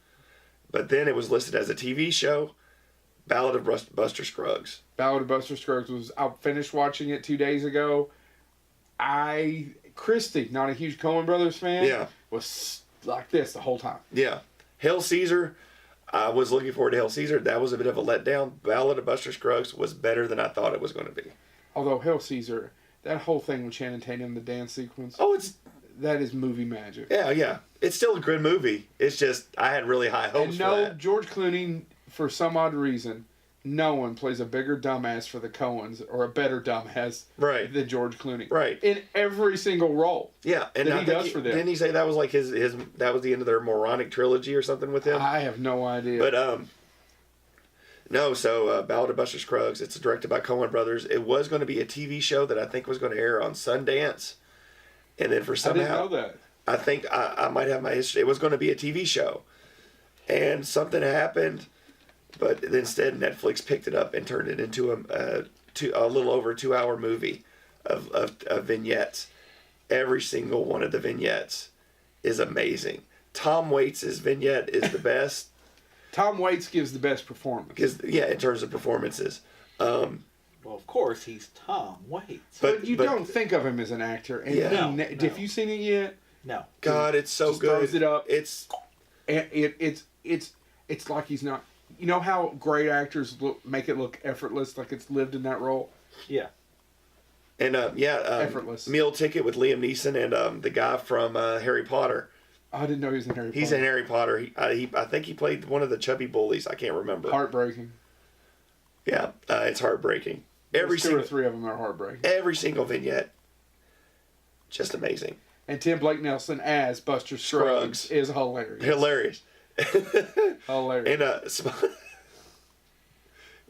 but then it was listed as a TV show. Ballad of Buster Scruggs. Ballad of Buster Scruggs I finished watching it 2 days ago. Christy, not a huge Coen Brothers fan, was like this the whole time. Yeah. Hail Caesar. I was looking forward to Hail Caesar. That was a bit of a letdown. Ballad of Buster Scruggs was better than I thought it was going to be. Although Hail Caesar, that whole thing with Channing Tatum, the dance sequence. Oh, that is movie magic. Yeah. It's still a good movie. It's just I had really high hopes for that. George Clooney, for some odd reason, no one plays a bigger dumbass for the Coens or a better dumbass than George Clooney. Right. In every single role. Yeah, and that he does for them. Didn't he say that was like his that was the end of their moronic trilogy or something with him? I have no idea. But no, so Ballad of Buster Scruggs, it's directed by Coen Brothers. It was going to be a TV show that I think was going to air on Sundance. And then I didn't know that. I think I might have my history. It was going to be a TV show. And something happened. But instead, Netflix picked it up and turned it into a little over 2 hour movie of vignettes. Every single one of the vignettes is amazing. Tom Waits' vignette is the best. Tom Waits gives the best performance. In terms of performances. Well, of course, he's Tom Waits. But you don't think of him as an actor. And No. Have you seen it yet? No. God, it's so just good. Throws it up. It's like he's not. You know how great actors make it look effortless, like it's lived in that role. Yeah. And Effortless. Meal Ticket with Liam Neeson and the guy from Harry Potter. Oh, I didn't know he was in Harry Potter. He's in Harry Potter. I think he played one of the chubby bullies. I can't remember. Heartbreaking. Yeah, it's heartbreaking. Two or three of them are heartbreaking. Every single vignette, just amazing. And Tim Blake Nelson as Buster Scruggs is hilarious. Hilarious. Hilarious. And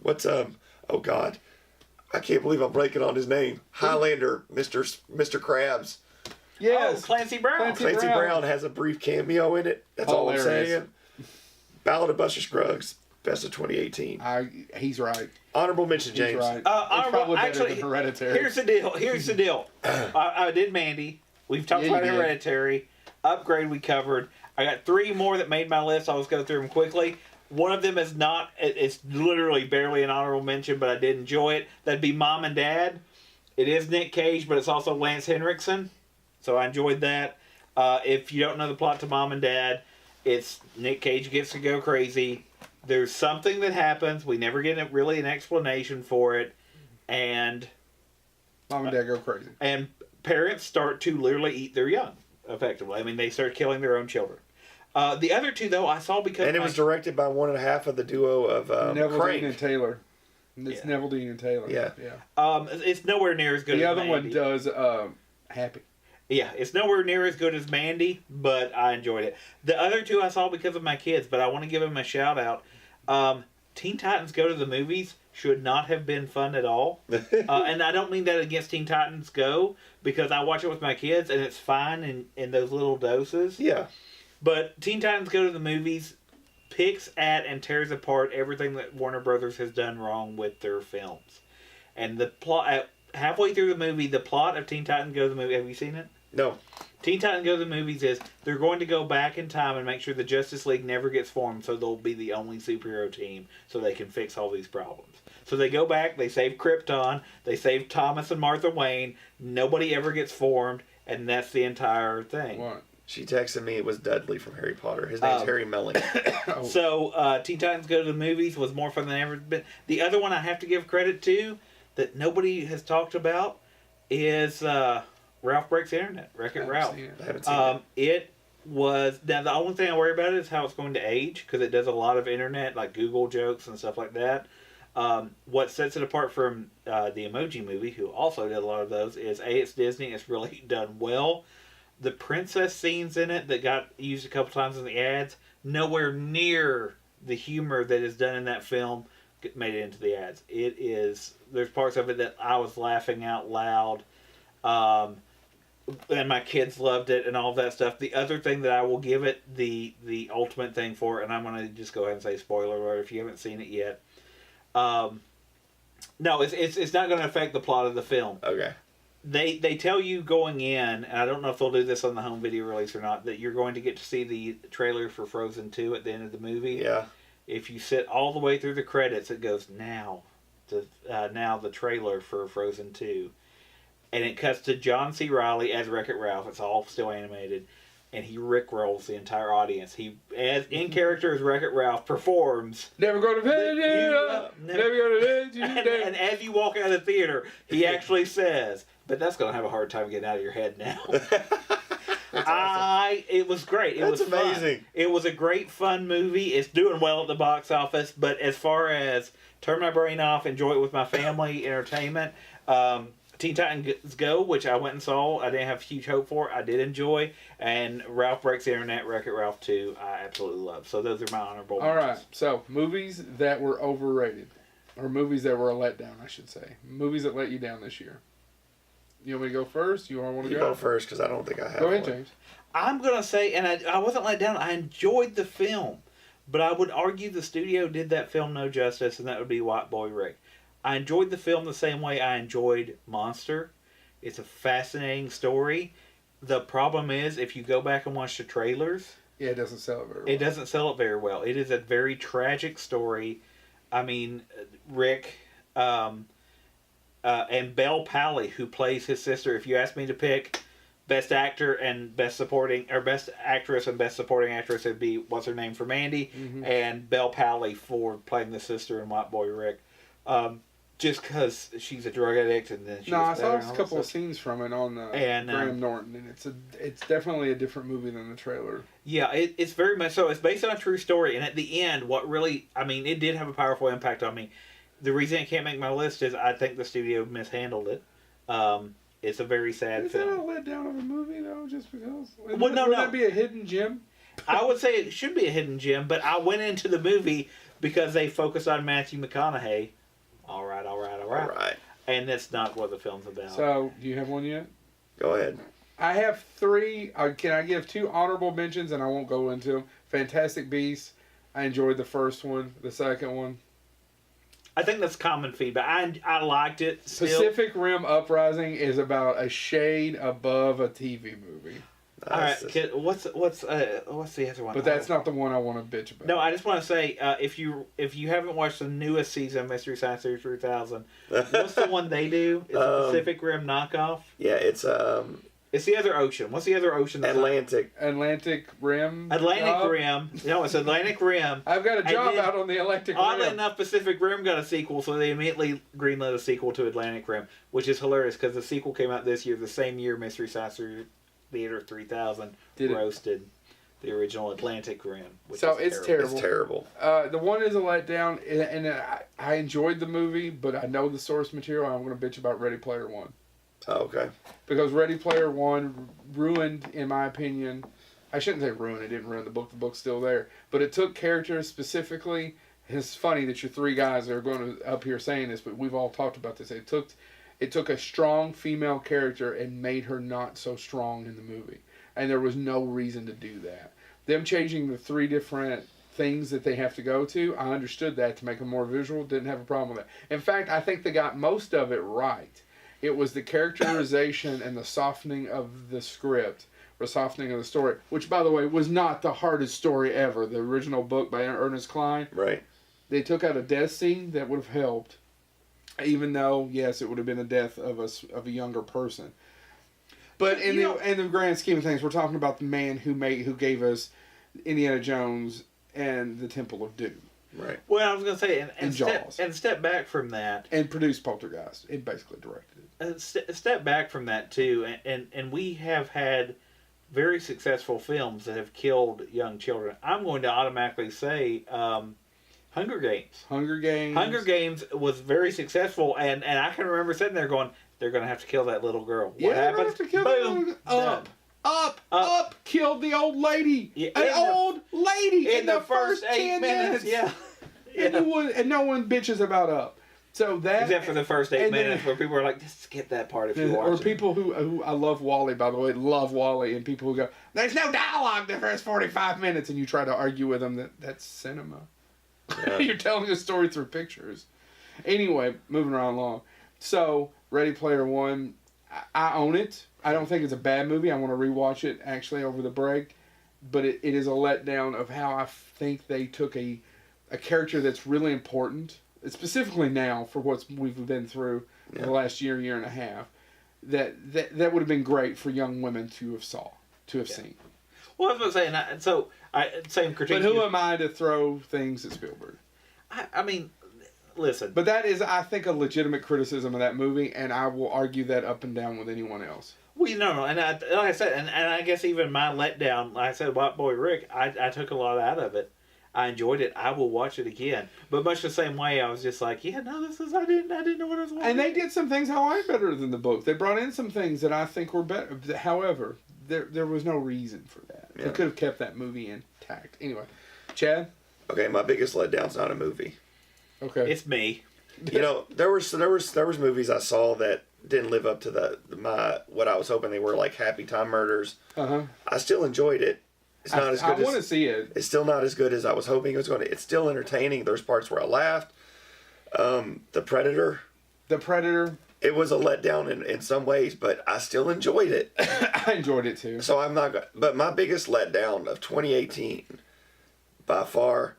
what's oh God, I can't believe I'm breaking on his name. Highlander, Mr. Krabs. Yes. Oh, Clancy Brown. Clancy Brown has a brief cameo in it. That's all I'm saying. Ballad of Buster Scruggs, best of 2018. He's right. Honorable mention, James. He's right. It's Honorable, probably better actually, than Hereditary. Here's the deal. I did Mandy. We've talked about Hereditary. Upgrade we covered. I got 3 more that made my list. I'll just go through them quickly. One of them is not. It's literally barely an honorable mention, but I did enjoy it. That'd be Mom and Dad. It is Nick Cage, but it's also Lance Henriksen. So I enjoyed that. If you don't know the plot to Mom and Dad, it's Nick Cage gets to go crazy. There's something that happens. We never get really an explanation for it. And Mom and Dad go crazy. And parents start to literally eat their young, effectively. I mean, they start killing their own children. The other 2, though, I saw because... And it was directed by one and a half of the duo of Neville Crank. Dean and Taylor. It's Neville Dean and Taylor. Yeah. It's nowhere near as good the as other Mandy. one does Happy. Yeah, it's nowhere near as good as Mandy, but I enjoyed it. The other 2 I saw because of my kids, but I want to give them a shout out. Teen Titans Go to the Movies should not have been fun at all. And I don't mean that against Teen Titans Go, because I watch it with my kids and it's fine in those little doses. Yeah. But Teen Titans Go to the Movies picks at and tears apart everything that Warner Brothers has done wrong with their films. And the plot, halfway through the movie, the plot of Teen Titans Go to the Movie, have you seen it? No. Teen Titans Go to the Movies is they're going to go back in time and make sure the Justice League never gets formed, so they'll be the only superhero team so they can fix all these problems. So they go back, they save Krypton, they save Thomas and Martha Wayne, nobody ever gets formed, and that's the entire thing. What? She texted me it was Dudley from Harry Potter. His name's Harry Melling. So Teen Titans Go to the Movies was more fun than ever been. The other one I have to give credit to that nobody has talked about is Ralph Breaks the Internet, Wreck-It Ralph. I haven't seen It was... Now, the only thing I worry about is how it's going to age, because it does a lot of internet, like Google jokes and stuff like that. What sets it apart from the Emoji Movie, who also did a lot of those, is A, it's Disney, it's really done well. The princess scenes in it that got used a couple times in the ads, nowhere near the humor that is done in that film made it into the ads. It is... There's parts of it that I was laughing out loud. And my kids loved it and all of that stuff. The other thing that I will give it the ultimate thing for, and I'm going to just go ahead and say spoiler alert if you haven't seen it yet. No, it's not going to affect the plot of the film. Okay. They tell you going in, and I don't know if they'll do this on the home video release or not, that you're going to get to see the trailer for Frozen 2 at the end of the movie. Yeah. If you sit all the way through the credits, it goes now the trailer for Frozen 2. And it cuts to John C. Reilly as Wreck-It Ralph. It's all still animated. And he rickrolls the entire audience. He, as in character as Wreck-It Ralph, performs. Never gonna let you up. Never gonna let you down. And as you walk out of the theater, he actually says, but that's going to have a hard time getting out of your head now. Awesome. It was great. It That's was amazing. Fun. It was a great, fun movie. It's doing well at the box office. But as far as turn my brain off, enjoy it with my family, entertainment, Teen Titans Go, which I went and saw, I didn't have huge hope for. I did enjoy. And Ralph Breaks the Internet, Wreck-It Ralph 2, I absolutely love. So those are my honorable All right. mentions. So movies that were overrated, or movies that were a letdown, I should say. Movies that let you down this year. You want me to go first? You want to You go? go first because I don't think I have Go ahead, one. James. I'm going to say, and I wasn't let down, I enjoyed the film. But I would argue the studio did that film no justice, and that would be White Boy Rick. I enjoyed the film the same way I enjoyed Monster. It's a fascinating story. The problem is, if you go back and watch the trailers... Yeah, it doesn't sell it very well. It doesn't sell it very well. It is a very tragic story. I mean, Rick... and Belle Pally, who plays his sister. If you ask me to pick Best actor and best supporting, or best actress and best supporting actress would be what's her name for Mandy, and Belle Powley for playing the sister in White Boy Rick. Just because she's a drug addict, and then No, I saw a couple of scenes from it on Graham Norton, and it's definitely a different movie than the trailer. Yeah, it's very much so. It's based on a true story, and at the end, what really, I mean, it did have a powerful impact on me. The reason it can't make my list is I think the studio mishandled it. It's a very sad film. Is that a letdown of a movie, though, just because? Would that be a hidden gem? I would say it should be a hidden gem, but I went into the movie because they focused on Matthew McConaughey. All right. And that's not what the film's about. So, do you have one yet? Go ahead. I have 3. Can I give 2 honorable mentions, and I won't go into them? Fantastic Beasts. I enjoyed the first one. The second one. I think that's common feedback. I liked it. Still. Pacific Rim Uprising is about a shade above a TV movie. All right, what's the other one? But that's not the one I want to bitch about. No, I just want to say if you haven't watched the newest season of Mystery Science Theater 3000, what's the one they do? It's a Pacific Rim knockoff. Yeah, it's the other ocean. What's the other ocean? Atlantic Rim. Atlantic Rim. No, it's Atlantic Rim. I've got a job out on the Atlantic Rim. Oddly enough, Pacific Rim got a sequel, so they immediately greenlit a sequel to Atlantic Rim, which is hilarious because the sequel came out this year, the same year Mystery Science Theater 3000 roasted the original Atlantic Rim. So it's terrible. It's terrible. The one is a letdown, and I enjoyed the movie, but I know the source material. I'm going to bitch about Ready Player One. Oh, okay. Because Ready Player One ruined, in my opinion, I shouldn't say ruined, it didn't ruin the book, the book's still there, but it took characters specifically, it's funny that your 3 guys are going to up here saying this, but we've all talked about this, it took a strong female character and made her not so strong in the movie, and there was no reason to do that. Them changing the 3 different things that they have to go to, I understood that to make them more visual, didn't have a problem with that. In fact, I think they got most of it right. It was the characterization and the softening of the script, or softening of the story, which, by the way, was not the hardest story ever. The original book by Ernest Cline. Right. They took out a death scene that would have helped, even though, yes, it would have been the death of a younger person. But in the grand scheme of things, we're talking about the man who gave us Indiana Jones and the Temple of Doom. Right. Well, I was going to say, and Jaws. Step back from that. And produced Poltergeist. It basically directed it. Step back from that, too. And we have had very successful films that have killed young children. I'm going to automatically say Hunger Games. Hunger Games was very successful, and I can remember sitting there going, they're going to have to kill that little girl. What happens? Boom. Up, killed the old lady. Old lady in the first 10 minutes. Yeah. And no one bitches about Up. So that, except for the first 8 minutes, where people are like, just skip that part if you watch it. Or people who I love Wall-E, by the way, love Wall-E, and people who go, there's no dialogue the first 45 minutes, and you try to argue with them that's cinema. Yeah. You're telling a story through pictures. Anyway, moving right along. So, Ready Player One, I own it. I don't think it's a bad movie. I want to rewatch it actually over the break. But it is a letdown of how I think they took a character that's really important, specifically now for what we've been through in the last year and a half, that would have been great for young women to have seen. Well, I was going to say, same critique. But who am I to throw things at Spielberg? I mean, listen. But that is, I think, a legitimate criticism of that movie, and I will argue that up and down with anyone else. Well, no, and like I said, and I guess even my letdown, like I said, White Boy Rick, I took a lot out of it. I enjoyed it. I will watch it again. But much the same way, I was just like, I didn't know what I was watching. And they did some things how I'm better than the book. They brought in some things that I think were better. However, there was no reason for that. Yeah. They could have kept that movie intact. Anyway, Chad? Okay, my biggest letdown's not a movie. Okay. It's me. You know, there was movies I saw that didn't live up to what I was hoping they were, like Happy Time Murders. Uh-huh. I still enjoyed it. It's not as good. I want to see it. It's still not as good as I was hoping it was going to. It's still entertaining. There's parts where I laughed. The Predator. It was a letdown in some ways, but I still enjoyed it. I enjoyed it too. So I'm not. But my biggest letdown of 2018, by far.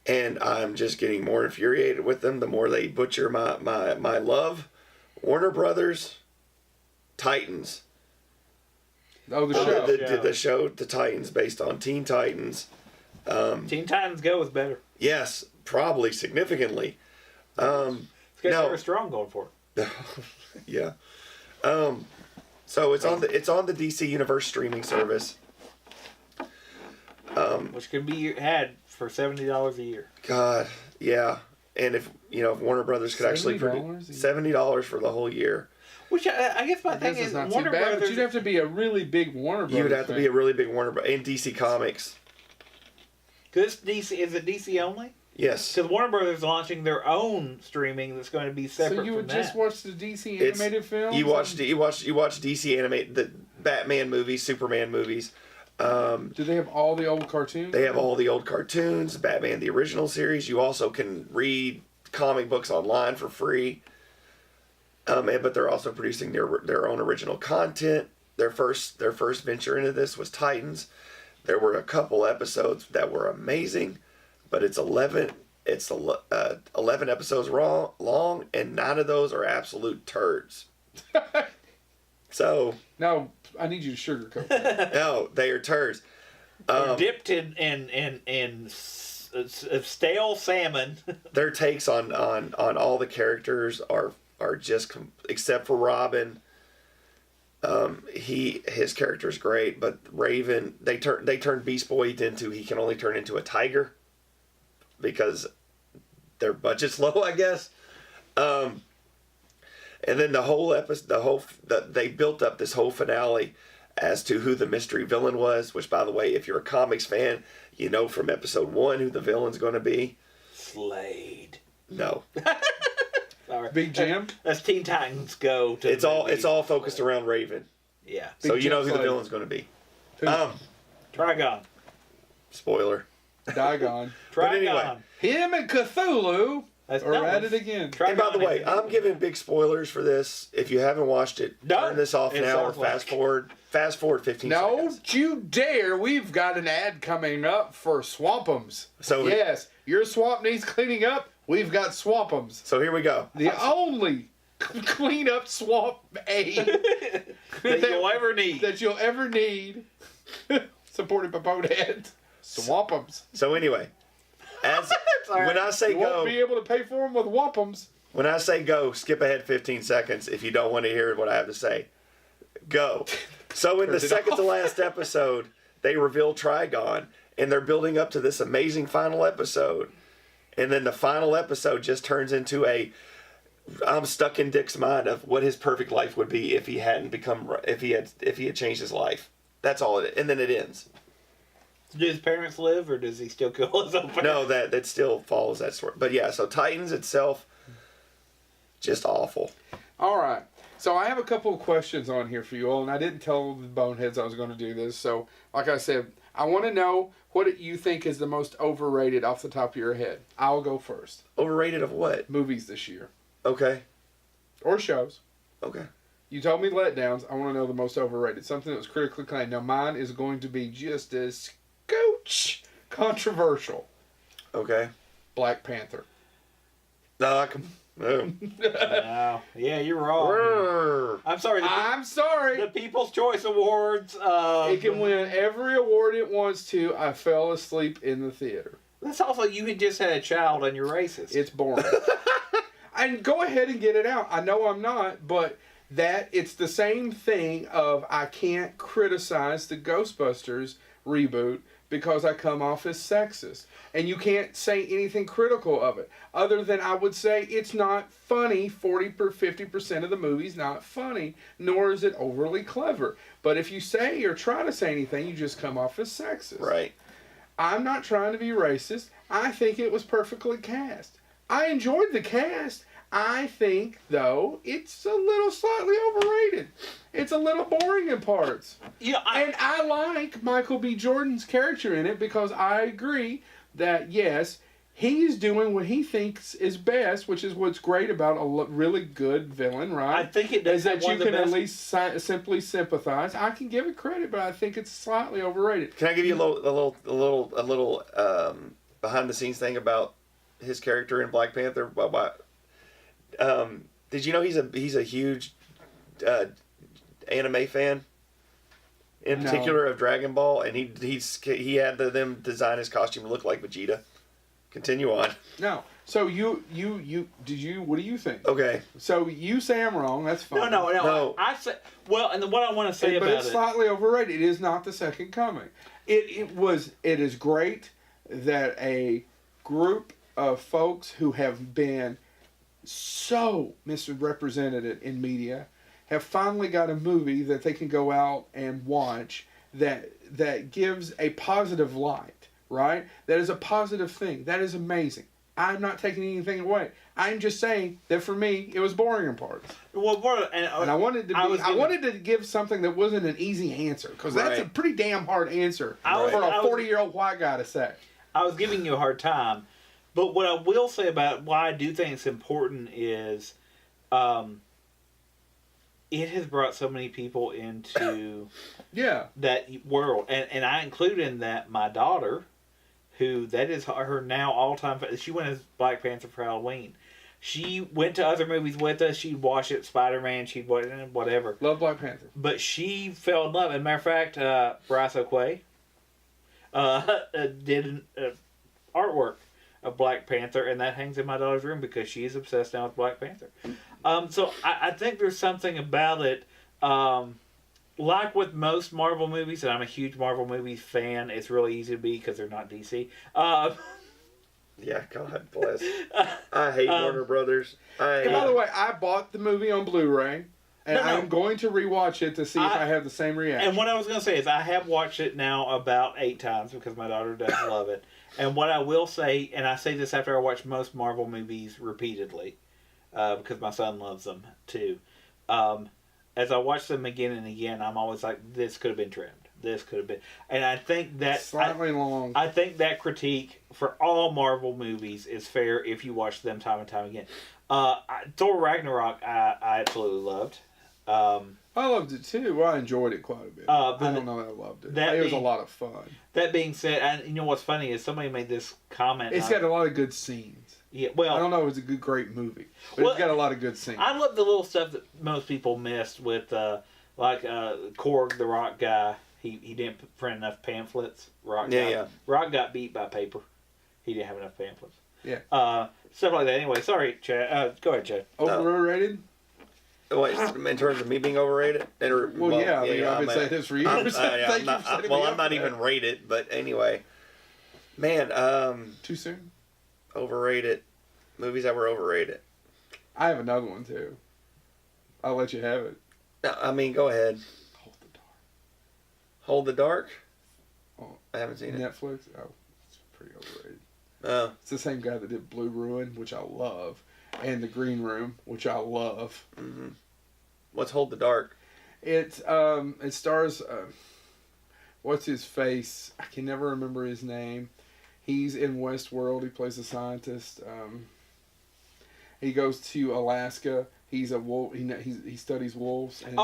And I'm just getting more infuriated with them the more they butcher my love. Warner Brothers Titans. Oh, the show. The show, The Titans, based on Teen Titans. Teen Titans Go is better. Yes, probably significantly. It's got Now- Sarah Strong going for it. Yeah. So it's on the DC Universe streaming service. Which can be had for $70 a year. God, yeah. And if Warner Brothers could actually $70 produce $70 for the whole year, Which I guess my thing This is not Warner too bad, but Brothers. you'd have to be a really big Warner Brothers you would have to fan. be a really big Warner and DC Comics. Cause DC is it DC only? Yes, Because Warner Brothers is launching their own streaming that's going to be separate So you from would that. just watch the DC It's- animated films? you watch DC animated the Batman movies, Superman movies. Do they have all the old cartoons? They have all the old cartoons, Batman the original series. You also can read comic books online for free. But they're also producing their own original content. Their first venture into this was Titans. There were a couple episodes that were amazing, but it's 11 episodes long, and 9 of those are absolute turds. So No, I need you to sugarcoat that. no, they are turds. They're dipped in stale salmon. Their takes on all the characters are just except for Robin. His character's great, but Raven, they turned Beast Boy into he can only turn into a tiger because their budget's low, I guess. And then the whole episode, they built up this whole finale as to who the mystery villain was. Which, by the way, if you're a comics fan, you know from episode 1 who the villain's going to be. Slade. No, Sorry. Big Jim? That's Teen Titans Go. To it's all focused around Raven. Yeah. So Big you know Jim who the Slade. villain's going to be. Who? Trigon. Spoiler. Digon. But anyway. Trigon. Him and Cthulhu That's are at it again. Trigon And by the way, is- I'm giving big spoilers for this. If you haven't watched it, No, turn this off it now or sounds like- fast forward 15 No, seconds. you dare. We've got an ad coming up for Swampums. So Yes, your swamp needs cleaning up. We've got Swampums. so here we go. The only clean up swamp aid that you'll ever need. that you'll ever need. Supported by Bonehead. Swampums. So anyway, as when I say You won't go, be able to pay for them with Wampums. when I say go, skip ahead 15 seconds if you don't want to hear what I have to say. Go. So in the Turn it second to off. last episode, they reveal Trigon, and they're building up to this amazing final episode. And then the final episode just turns into I'm stuck in Dick's mind of what his perfect life would be if he had changed his life. That's all it is. And then it ends. Do his parents live, or does he still kill his own parents? No, that still follows that story. But yeah, so Titans itself, just awful. All right. So I have a couple of questions on here for you all, and I didn't tell the Boneheads I was going to do this. So, like I said, I want to know what you think is the most overrated off the top of your head. I'll go first. Overrated of what? Movies this year. Okay. Or shows. Okay. You told me letdowns. I want to know the most overrated. Something that was critically acclaimed. Now, mine is going to be just as scooch controversial. Okay. Black Panther. No, I can. No. No. Yeah, you're wrong. Brrr. I'm sorry. I'm sorry. The People's Choice Awards. It can win every award it wants to. I fell asleep in the theater. That's also you had just had a child and you're racist. It's boring. And go ahead and get it out. I know I'm not, but it's the same thing of I can't criticize the Ghostbusters reboot because I come off as sexist. And you can't say anything critical of it. Other than I would say it's not funny. 50% of the movie's not funny, nor is it overly clever. But if you say or try to say anything, you just come off as sexist. Right. I'm not trying to be racist. I think it was perfectly cast. I enjoyed the cast. I think, though, it's a little slightly overrated. It's a little boring in parts. Yeah, And I like Michael B. Jordan's character in it because I agree that, yes, he's doing what he thinks is best, which is what's great about a really good villain, right? I think it does Is have that one you of the can at best- least simply sympathize. I can give it credit, but I think it's slightly overrated. Can I give you a little behind the scenes thing about his character in Black Panther? Did you know he's a huge anime fan, in No. particular of Dragon Ball, and he had them design his costume to look like Vegeta. Continue on. No. So you did you? What do you think? Okay. So you say I'm wrong. That's fine. No. I say well, and what I want to say But about it's it. slightly overrated. It is not the second coming. It is great that a group of folks who have been so misrepresented in media have finally got a movie that they can go out and watch that gives a positive light, right? That is a positive thing. That is amazing. I'm not taking anything away. I'm just saying that for me, it was boring in parts. Well, And I wanted to give something that wasn't an easy answer, because that's a Right. pretty damn hard answer I was- for I a was- 40-year-old white guy to say. I was giving you a hard time, but what I will say about why I do think it's important is, it has brought so many people into Yeah. that world, and I include in that my daughter, who that is her now all-time. She went as Black Panther for Halloween. She went to other movies with us. She'd watch it, Spider-Man. She'd watch it, whatever. Love Black Panther. But she fell in love. As a matter of fact, Bryce O'Quay did an artwork of Black Panther, and that hangs in my daughter's room because she is obsessed now with Black Panther. So I think there's something about it. Like with most Marvel movies, and I'm a huge Marvel movies fan, it's really easy to be because they're not DC. Yeah, God bless. I hate Warner Brothers. And by the way, I bought the movie on Blu-ray, and No. I'm going to rewatch it to see if I have the same reaction. And what I was going to say is I have watched it now about 8 times because my daughter does love it. And what I will say, and I say this after I watch most Marvel movies repeatedly, because my son loves them too. As I watch them again and again, I'm always like, this could have been trimmed. This could have been. And I think that... Slightly long. I think that critique for all Marvel movies is fair if you watch them time and time again. Thor Ragnarok, I absolutely loved. I loved it too. Well, I enjoyed it quite a bit. But I don't know that I loved it. that It was a being- lot of fun. That being said, and you know what's funny is somebody made this comment. It's got a lot of good scenes. Yeah, I well, don't know if it's a great movie, but Well, it's got a lot of good scenes. I love the little stuff that most people missed with, Korg, the rock guy. He didn't print enough pamphlets. Rock got beat by paper. He didn't have enough pamphlets. Yeah. Stuff like that. Anyway, sorry, Chad. Go ahead, Chad. Overrated? Wait, in terms of me being overrated? Well, yeah. I mean, I've been saying this for years. Thank you for setting me up I'm not for even that. rated, but anyway. Man, Too soon? overrated. Movies that were overrated. I have another one too. I'll let you have it. No, I mean, go ahead. Hold the Dark. Hold the Dark? Oh, I haven't seen it. Netflix? Oh, it's pretty overrated. Oh, It's the same guy that did Blue Ruin, which I love, and The Green Room, which I love. mm-hmm. What's Hold the Dark? It stars what's his face? I can never remember his name. He's in Westworld. He plays a scientist. He goes to Alaska. He's a wolf. He studies wolves. And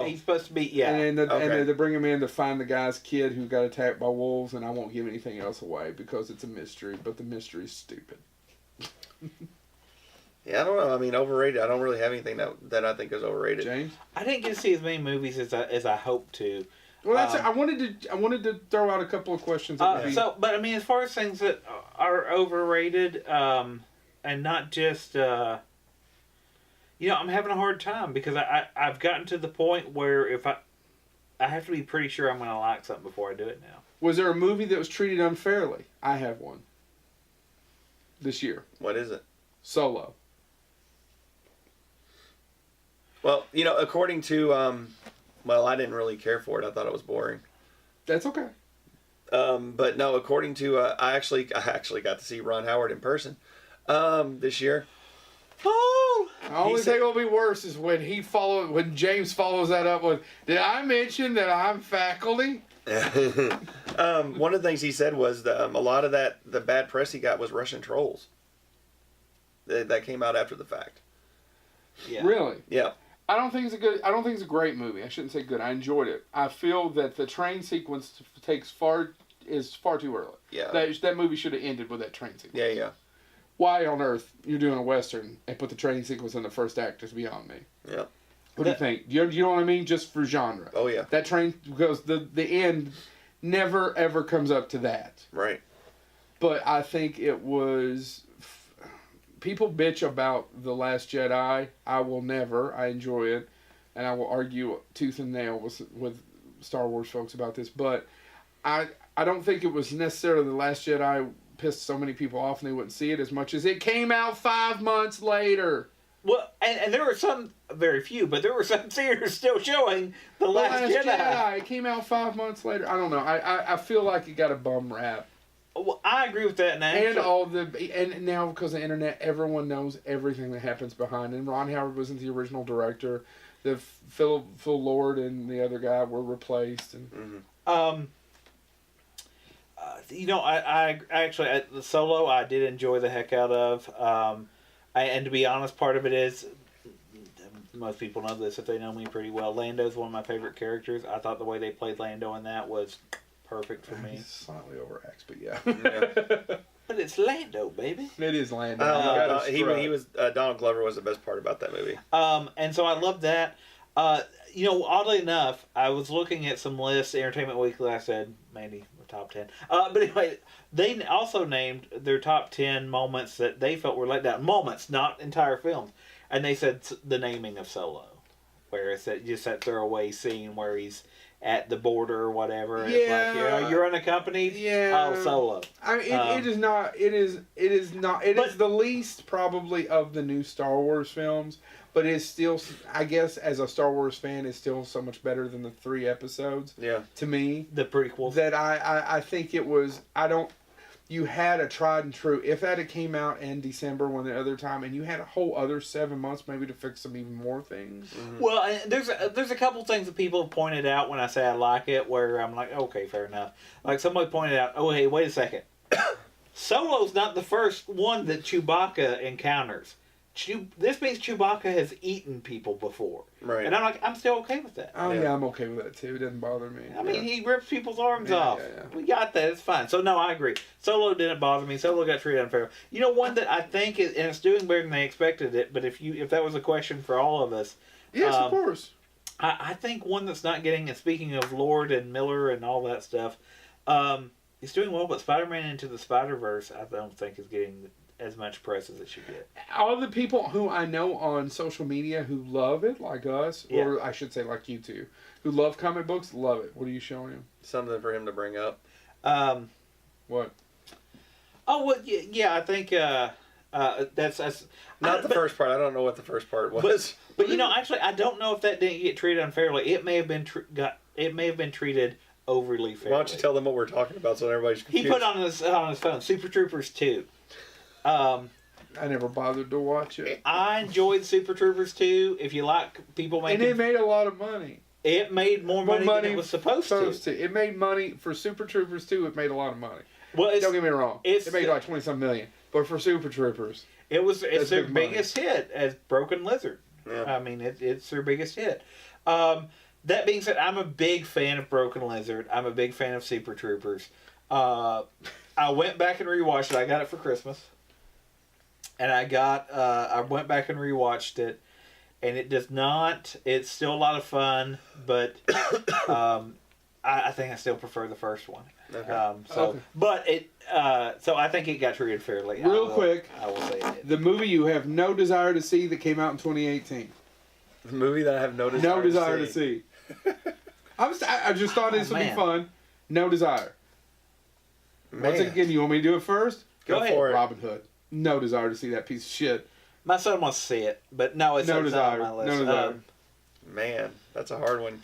He's supposed to be, yeah. And Okay. they bring him in to find the guy's kid who got attacked by wolves. And I won't give anything else away because it's a mystery. But the mystery's stupid. Yeah, I don't know. I mean, overrated. I don't really have anything that I think is overrated. James. I didn't get to see as many movies as I hoped to. Well, that's it. I wanted to throw out a couple of questions. That would be, But I mean, as far as things that are overrated, and not just, I'm having a hard time because I've gotten to the point where if I have to be pretty sure I'm going to like something before I do it now. was there a movie that was treated unfairly? I have one. This year, What is it? Solo. Well, according to, I didn't really care for it. I thought it was boring. That's okay. But no, according to, I actually got to see Ron Howard in person, this year. Oh! The only thing that'll be worse is when James follows that up with, "Did I mention that I'm faculty?" One of the things he said was that, a lot of the bad press he got was Russian trolls. That came out after the fact. Yeah. Really? Yeah. I don't think it's a great movie. I shouldn't say good. I enjoyed it. I feel that the train sequence is far too early. Yeah. That movie should have ended with that train sequence. Yeah. Why on earth you're doing a western and put the train sequence in the first act is beyond me. Yeah. What do you think? You know what I mean? Just for genre. Oh yeah. That train goes the end never ever comes up to that. Right. But I think it was. People bitch about The Last Jedi. I will never. I enjoy it, and I will argue tooth and nail with Star Wars folks about this. But I don't think it was necessarily The Last Jedi pissed so many people off and they wouldn't see it as much as it came out 5 months later. Well, and there were some, very few, but there were some theaters still showing The Last Jedi. It came out 5 months later. I don't know. I feel like it got a bum rap. Well, I agree with that now. And now because of the internet, everyone knows everything that happens behind. And Ron Howard wasn't the original director. The Phil Lord and the other guy were replaced. And I actually the Solo I did enjoy the heck out of. And to be honest, part of it is most people know this if they know me pretty well. Lando's one of my favorite characters. I thought the way they played Lando in that was perfect for me. He's slightly overacts, but yeah. But it's Lando, baby. It is Lando. He was Donald Glover was the best part about that movie. And so I love that. Oddly enough, I was looking at some lists, Entertainment Weekly. I said, Mandy, top 10. But anyway, they also named their top 10 moments that they felt were let down. Moments, not entire films. And they said the naming of Solo, where it's just that throwaway scene where he's at the border or whatever. And it's like, you're unaccompanied. Yeah. Oh, Solo. I mean, it is not. It is not. It is the least probably of the new Star Wars films, but it's still. I guess as a Star Wars fan, it's still so much better than the 3 episodes. Yeah. To me, the prequels. That I think it was. I don't. You had a tried and true. If that had came out in December one the other time, and you had a whole other 7 months maybe to fix some even more things. Mm-hmm. Well, there's a couple things that people have pointed out when I say I like it, where I'm like, okay, fair enough. Like somebody pointed out, oh hey, wait a second, Solo's not the first one that Chewbacca encounters. This means Chewbacca has eaten people before. Right. And I'm like, I'm still okay with that. Oh, yeah, I'm okay with that, too. It doesn't bother me. I mean, he rips people's arms off. Yeah. We got that. It's fine. So, no, I agree. Solo didn't bother me. Solo got treated unfair. You know, one that I think is, and it's doing better than they expected it, but if that was a question for all of us. Yes, of course. I think one that's not getting, and speaking of Lord and Miller and all that stuff, it's doing well, but Spider-Man Into the Spider-Verse, I don't think is getting as much press as it should get. All the people who I know on social media who love it, like us, or I should say like you two, who love comic books, love it. What are you showing him? Something for him to bring up. What? Oh, well, yeah, I think that's not the first part. I don't know what the first part was. But actually, I don't know if that didn't get treated unfairly. It may have been treated overly fairly. Why don't you tell them what we're talking about so everybody's confused? He put on his phone Super Troopers 2. I never bothered to watch it. I enjoyed Super Troopers 2. If you like people making... And it made a lot of money. It made more money than it was supposed to. It made money for Super Troopers 2. It made a lot of money. Well, don't get me wrong. It made like 20-some million. But for Super Troopers, it's their biggest hit as Broken Lizard. Yeah. I mean, it's their biggest hit. That being said, I'm a big fan of Broken Lizard. I'm a big fan of Super Troopers. I went back and rewatched it. I got it for Christmas. And I went back and rewatched it, and it does not. It's still a lot of fun, but I think I still prefer the first one. Okay. But it. So I think it got treated fairly. Real quick, I will say it. The movie you have no desire to see that came out in 2018. The movie that I have no desire to see. I just thought this would be fun. No desire. Man. Once again, you want me to do it first? Go ahead. For it. Robin Hood. No desire to see that piece of shit. My son wants to see it, but no, it's no desire. On my list. No desire. Man, that's a hard one.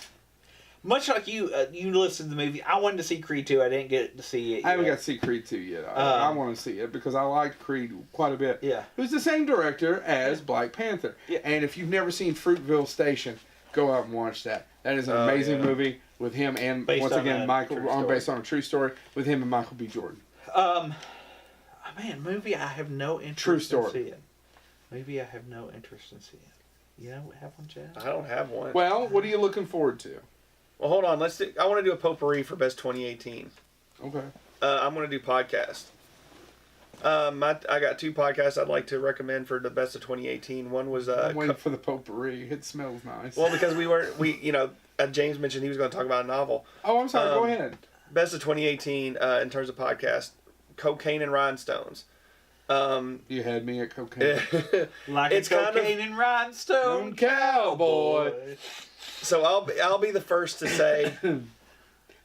Much like you listened to the movie. I wanted to see Creed 2. I didn't get to see it yet. I haven't got to see Creed 2 yet. I want to see it because I like Creed quite a bit. Yeah. Who's the same director as Black Panther. Yeah. And if you've never seen Fruitville Station, go out and watch that. That is an amazing movie with him and, based on a true story, with him and Michael B. Jordan. Man, movie I have no interest in seeing. Maybe I have no interest in seeing. You don't have one, Chad? I don't have one. Well, what are you looking forward to? Well, hold on. I want to do a potpourri for best 2018. Okay. I'm going to do podcast. I got two podcasts I'd like to recommend for the best of 2018. One was I'm waiting for the potpourri. It smells nice. well, because James mentioned he was going to talk about a novel. Oh, I'm sorry. Go ahead. Best of 2018 in terms of podcast, Cocaine and Rhinestones. You had me at cocaine. Like it's cocaine and rhinestone cowboy. So I'll be the first to say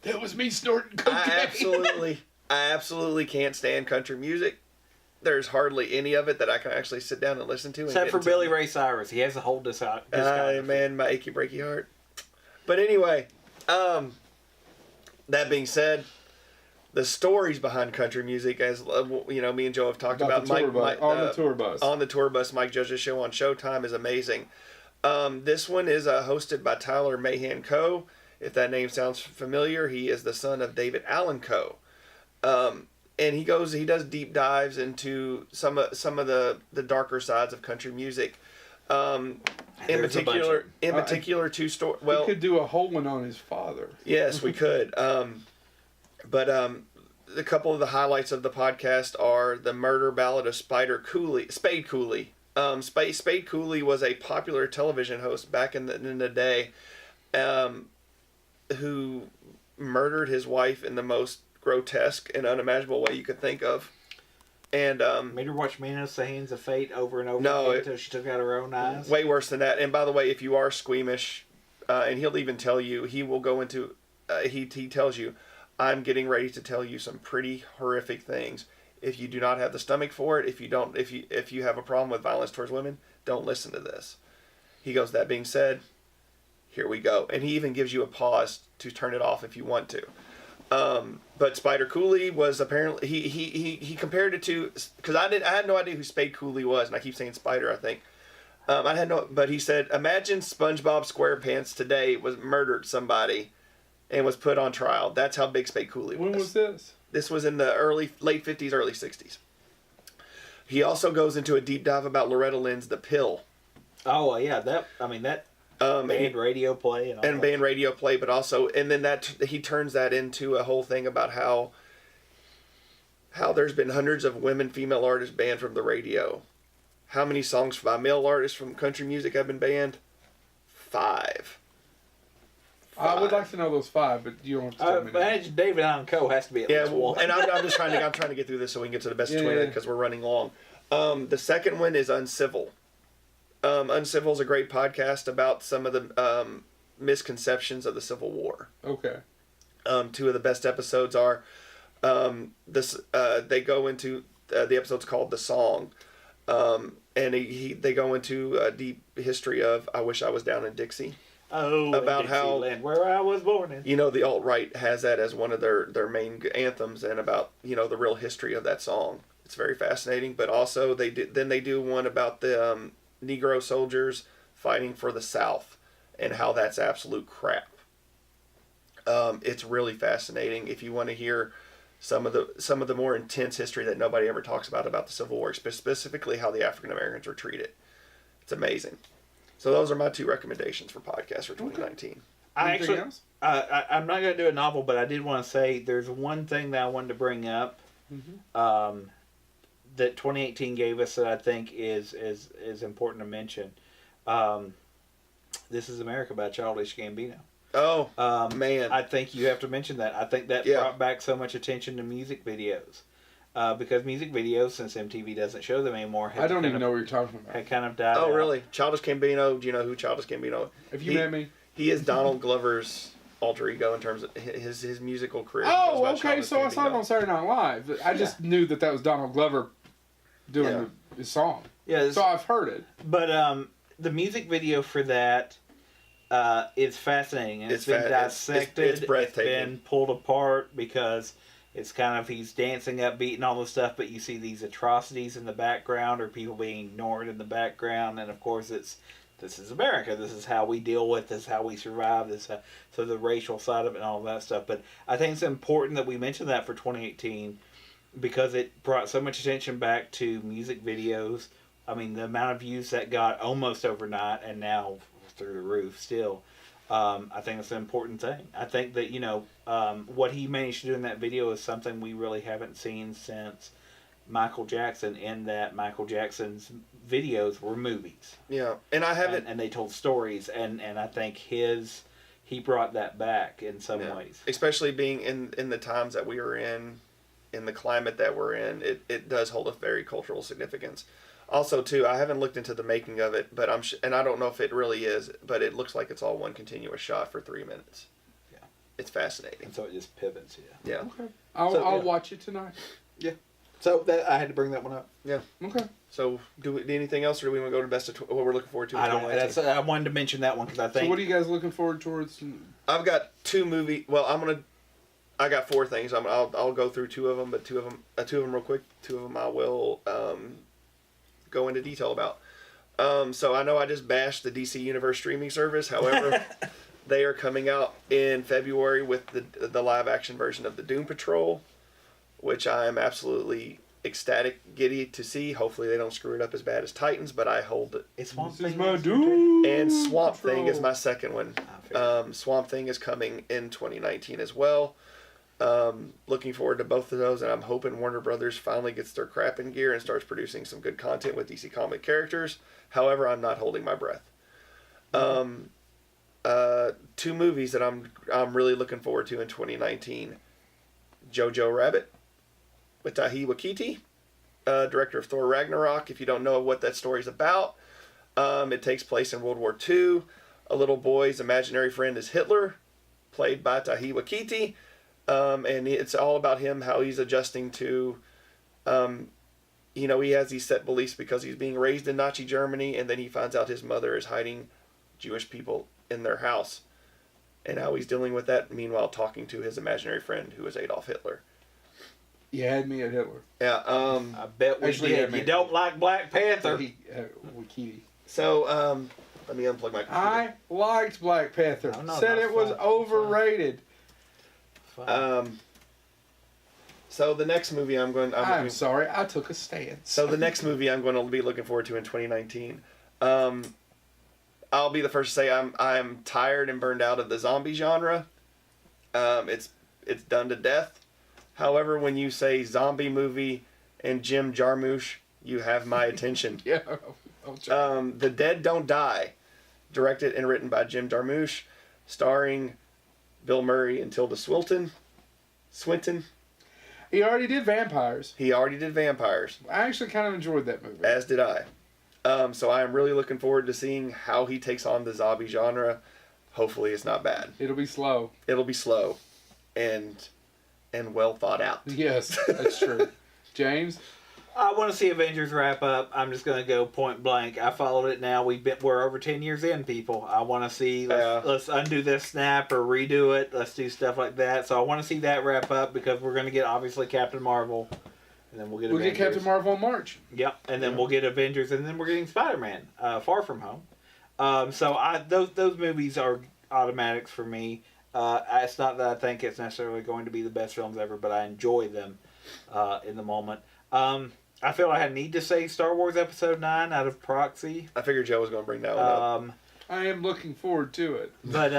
that was me snorting cocaine. I absolutely can't stand country music. There's hardly any of it that I can actually sit down and listen to. Except for Billy Ray Cyrus. He has a whole discography. Man, my achy breaky heart. But anyway, that being said, the stories behind country music, as me and Joe have talked about on the tour bus. On the tour bus, Mike Judge's show on Showtime is amazing. This one is hosted by Tyler Mahan Coe. If that name sounds familiar, he is the son of David Allen Coe. And he does deep dives into some of the darker sides of country music. In particular, two stories. Well, we could do a whole one on his father. Yes, we could. But a couple of the highlights of the podcast are the murder ballad of Spade Cooley. Spade Cooley was a popular television host back in the day, who murdered his wife in the most grotesque and unimaginable way you could think of. And made her watch Manos, the Hands of Fate over and over again until she took out her own eyes. Way worse than that. And by the way, if you are squeamish, and he'll even tell you, he will go into, he tells you, I'm getting ready to tell you some pretty horrific things. If you do not have the stomach for it, if you have a problem with violence towards women, don't listen to this. He goes, that being said, here we go. And he even gives you a pause to turn it off if you want to. But Spider Cooley was apparently, he compared it to, because I had no idea who Spade Cooley was, and I keep saying Spider, I think. But he said, imagine SpongeBob SquarePants today murdered somebody and was put on trial. That's how big Spade Cooley was. When was this? This was in the late 50s, early 60s. He also goes into a deep dive about Loretta Lynn's The Pill. Oh, yeah, that band radio play. And band radio play, but also, and then he turns that into a whole thing about how there's been hundreds of female artists banned from the radio. How many songs by male artists from country music have been banned? 5. I would like to know those 5, but you don't have to tell me. Imagine David Allen Coe has to be at least one. And I'm just trying to get through this so we can get to the best of 20 because we're running long. The second one is Uncivil. Uncivil is a great podcast about some of the misconceptions of the Civil War. Okay. 2 of the best episodes are they go into the episode's called The Song, and they go into a deep history of I Wish I Was Down in Dixie. Oh, about how where I was born in. The alt-right has that as one of their main anthems, and about the real history of that song. It's very fascinating. But also they do one about the Negro soldiers fighting for the South and how that's absolute crap. It's really fascinating if you want to hear some of the more intense history that nobody ever talks about the Civil War, specifically how the African Americans were treated. It's amazing. So those are my 2 recommendations for podcasts for 2019. Anything else? I'm not going to do a novel, but I did want to say there's one thing that I wanted to bring up that 2018 gave us that I think is important to mention. This Is America by Childish Gambino. Oh, man. I think you have to mention that. I think that brought back so much attention to music videos. Because music videos, since MTV doesn't show them anymore, I don't even know what you're talking about. Had kind of died out. Oh, really? Childish Gambino. Do you know who Childish Gambino is? Have you met me? He is Donald Glover's alter ego in terms of his musical career. Oh, okay. So I saw it on Saturday Night Live. I just knew that was Donald Glover doing his song. Yeah. So I've heard it. But the music video for that is fascinating. And it's been dissected. It's breathtaking. It's been pulled apart because it's kind of, he's dancing upbeat and all this stuff, but you see these atrocities in the background or people being ignored in the background. And of course this is America. This is how we deal with this, how we survive this. So the racial side of it and all that stuff. But I think it's important that we mention that for 2018 because it brought so much attention back to music videos. I mean, the amount of views that got almost overnight and now through the roof still. I think it's an important thing. I think that, what he managed to do in that video is something we really haven't seen since Michael Jackson in that Michael Jackson's videos were movies. Yeah, and I haven't. And they told stories, and I think he brought that back in some ways. Especially being in the times that we were in the climate that we're in, it does hold a very cultural significance. Also, too, I haven't looked into the making of it, but and I don't know if it really is, but it looks like it's all one continuous shot for 3 minutes. Yeah, it's fascinating. And so it just pivots. Yeah. Okay. I'll watch it tonight. Yeah. So I had to bring that one up. Yeah. Okay. So do anything else, or do we want to go to best of what we're looking forward to? I don't. I wanted to mention that one because I think. So what are you guys looking forward towards? I've got 2 movies. Well, I got 4 things. I'll go through 2 of them, but 2 of them real quick. 2 of them I will go into detail about. So I know I just bashed the DC Universe streaming service. However, they are coming out in February with the live action version of the Doom Patrol, which I am absolutely ecstatic, giddy to see. Hopefully they don't screw it up as bad as Titans, but I hold it. It's Swamp This is Thing. my Doom And Swamp Patrol. Thing is my second one. Swamp Thing is coming in 2019 as well. Looking forward to both of those, and I'm hoping Warner Brothers finally gets their crap in gear and starts producing some good content with DC comic characters. However, I'm not holding my breath. 2 movies that I'm really looking forward to in 2019. Jojo Rabbit with Taika Waititi, director of Thor Ragnarok. If you don't know what that story's about, it takes place in World War II. A little boy's imaginary friend is Hitler, played by Taika Waititi. And it's all about him, how he's adjusting to, he has these set beliefs because he's being raised in Nazi Germany, and then he finds out his mother is hiding Jewish people in their house, and how he's dealing with that, meanwhile talking to his imaginary friend who is Adolf Hitler. You had me at Hitler. Yeah. I bet we Actually, did. yeah, You don't like Black Panther. Waititi. So, let me unplug my computer. I liked Black Panther. No, Said that's it was fine. overrated. So the next movie I'm sorry, I took a stance. So the next movie I'm going to be looking forward to in 2019. I'll be the first to say I'm tired and burned out of the zombie genre. It's done to death. However, when you say zombie movie and Jim Jarmusch, you have my attention. Yeah. The Dead Don't Die, directed and written by Jim Jarmusch, starring Bill Murray and Tilda Swinton. He already did vampires. I actually kind of enjoyed that movie. As did I. So I am really looking forward to seeing how he takes on the zombie genre. Hopefully it's not bad. It'll be slow. It'll be slow and well thought out. Yes, that's true. James? I want to see Avengers wrap up. I'm just going to go point blank. I followed it now. We're over 10 years in, people. I want to see, let's undo this snap or redo it. Let's do stuff like that. So I want to see that wrap up because we're going to get, obviously, Captain Marvel. And then we'll get Avengers. Get Captain Marvel in March. Yep. And then we'll get Avengers. And then we're getting Spider-Man, Far From Home. So those movies are automatics for me. It's not that I think it's necessarily going to be the best films ever, but I enjoy them in the moment. I feel I need to say Star Wars Episode 9 out of proxy. I figured Joe was going to bring that one up. I am looking forward to it. But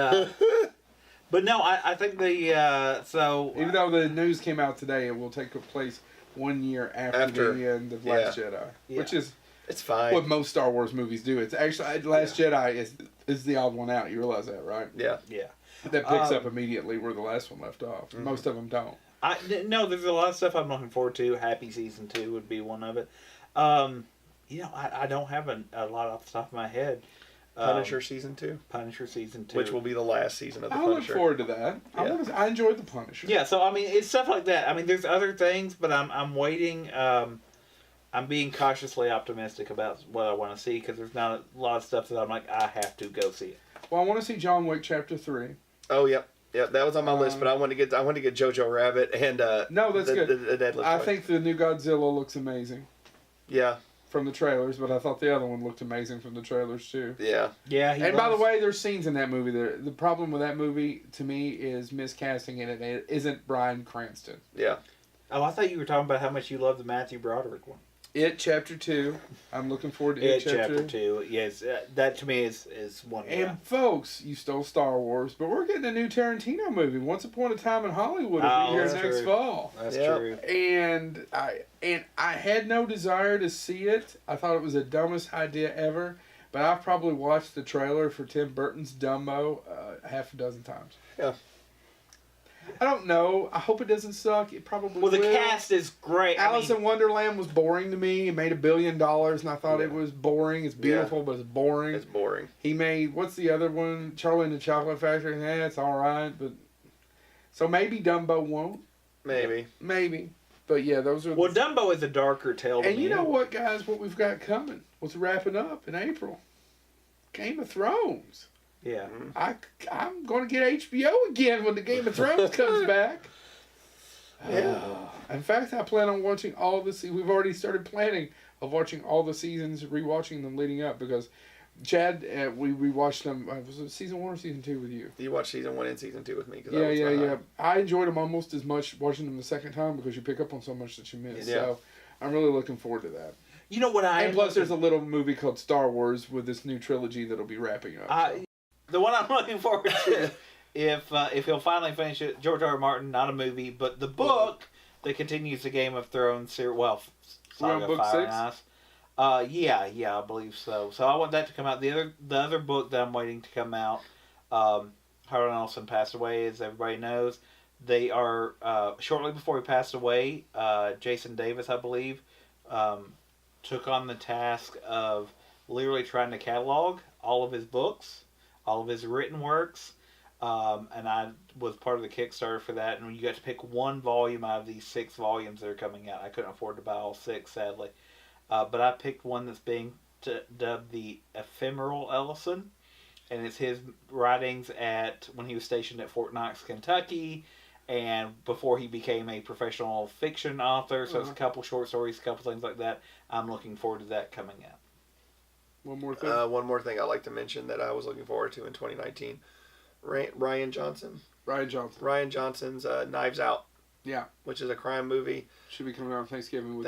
no, I think even though the news came out today, it will take place 1 year after the end of Last Jedi, which is it's fine. What most Star Wars movies do. It's actually Last Jedi is the odd one out. You realize that, right? Yeah. That picks up immediately where the last one left off. Mm-hmm. Most of them don't. No, there's a lot of stuff I'm looking forward to. Happy Season 2 would be one of it. I don't have a lot off the top of my head. Punisher Season 2? Punisher Season 2. Which will be the last season of the I Punisher. look forward to that. Yeah. I enjoyed the Punisher. Yeah, so, it's stuff like that. There's other things, but I'm waiting. I'm being cautiously optimistic about what I want to see because there's not a lot of stuff that I'm like, I have to go see it. Well, I want to see John Wick Chapter 3. Oh, yep. Yeah, that was on my list, but I want to get Jojo Rabbit and no, that's good. The Deadlift. I think the new Godzilla looks amazing. Yeah. From the trailers, but I thought the other one looked amazing from the trailers too. Yeah. Yeah. And by the way, there's scenes in that movie. The problem with that movie to me is miscasting in it. It isn't Bryan Cranston. Yeah. Oh, I thought you were talking about how much you love the Matthew Broderick one. It Chapter 2. I'm looking forward to It It Chapter 2. Yes, that to me is one. And folks, you stole Star Wars, but we're getting a new Tarantino movie, Once Upon a Time in Hollywood, will be here that's next true. fall. That's Yep. true. And I had no desire to see it. I thought it was the dumbest idea ever. But I've probably watched the trailer for Tim Burton's Dumbo half a dozen times. Yeah. I don't know. I hope it doesn't suck. It probably Well, the will. cast is great. Alice in Wonderland was boring to me. It made $1 billion, and I thought it was boring. It's beautiful, but it's boring. It's boring. He made, what's the other one? Charlie and the Chocolate Factory. Yeah, it's all right, but so maybe Dumbo won't. Maybe. But yeah, those are. Well, Dumbo is a darker tale. And you know what, guys? What we've got coming? What's wrapping up in April? Game of Thrones. Yeah. I'm going to get HBO again when the Game of Thrones comes back. Yeah. In fact, I plan on watching all the. We've already started planning of watching all the seasons, rewatching them leading up because Chad, we rewatched them. Was it season 1 or season 2 with you? You watched season 1 and season 2 with me. Yeah. I enjoyed them almost as much watching them the second time because you pick up on so much that you miss. Yeah. So I'm really looking forward to that. You know what And plus, there's a little movie called Star Wars with this new trilogy that'll be wrapping up. The one I'm looking forward to, if he'll finally finish it, George R. R. Martin, not a movie, but the book that continues the Game of Thrones series. Well, Saga book Fire 6? and Ice. Yeah, I believe so. So I want that to come out. The other book that I'm waiting to come out, Harlan Ellison passed away, as everybody knows. They are shortly before he passed away. Jason Davis, I believe, took on the task of literally trying to catalog all of his books, all of his written works, and I was part of the Kickstarter for that. And you got to pick one volume out of these 6 volumes that are coming out. I couldn't afford to buy all 6, sadly, but I picked one that's being dubbed the Ephemeral Ellison, and it's his writings when he was stationed at Fort Knox, Kentucky, and before he became a professional fiction author. So it's a couple short stories, a couple things like that. I'm looking forward to that coming out. One more thing. One more thing I'd like to mention that I was looking forward to in 2019. Ryan Johnson's Knives Out. Yeah. Which is a crime movie. Should be coming out on Thanksgiving with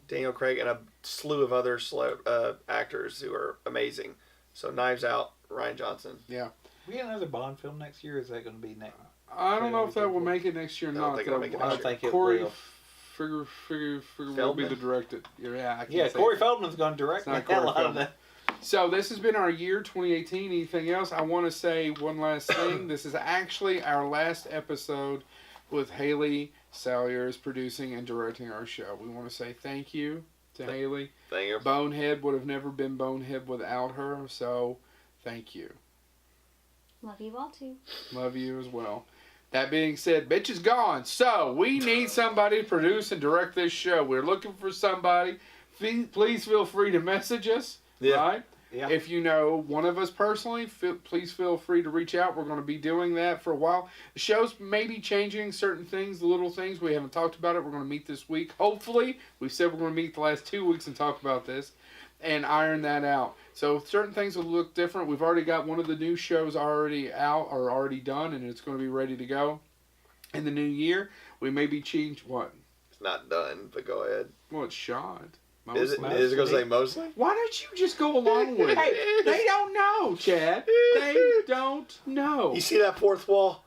Daniel Craig and a slew of other actors who are amazing. So Knives Out, Ryan Johnson. Yeah. We get another Bond film next year. Or is that going to be next? I don't know if that will make it next year or not. I don't think it Corey will. Figure will be the director. Yeah, I can't say Corey it. Feldman's going to direct the hell out of that. So this has been our year 2018. Anything else? I want to say one last thing. This is actually our last episode with Haley Salyers producing and directing our show. We want to say thank you to Haley. Thank you. Bonehead would have never been Bonehead without her, so thank you. Love you all too. Love you as well. That being said, bitch is gone. So we need somebody to produce and direct this show. We're looking for somebody. Please feel free to message us. Yeah. Right? Yeah. If you know one of us personally, please feel free to reach out. We're going to be doing that for a while. The show's maybe changing certain things, the little things. We haven't talked about it. We're going to meet this week. Hopefully, we said we're going to meet the last 2 weeks and talk about this and iron that out. So certain things will look different. We've already got one of the new shows already out or already done, and it's going to be ready to go. In the new year, we maybe change what? It's not done, but go ahead. Well, it's shot. Is it going to say mostly? Why don't you just go along with it? They don't know, Chad. They don't know. You see that fourth wall?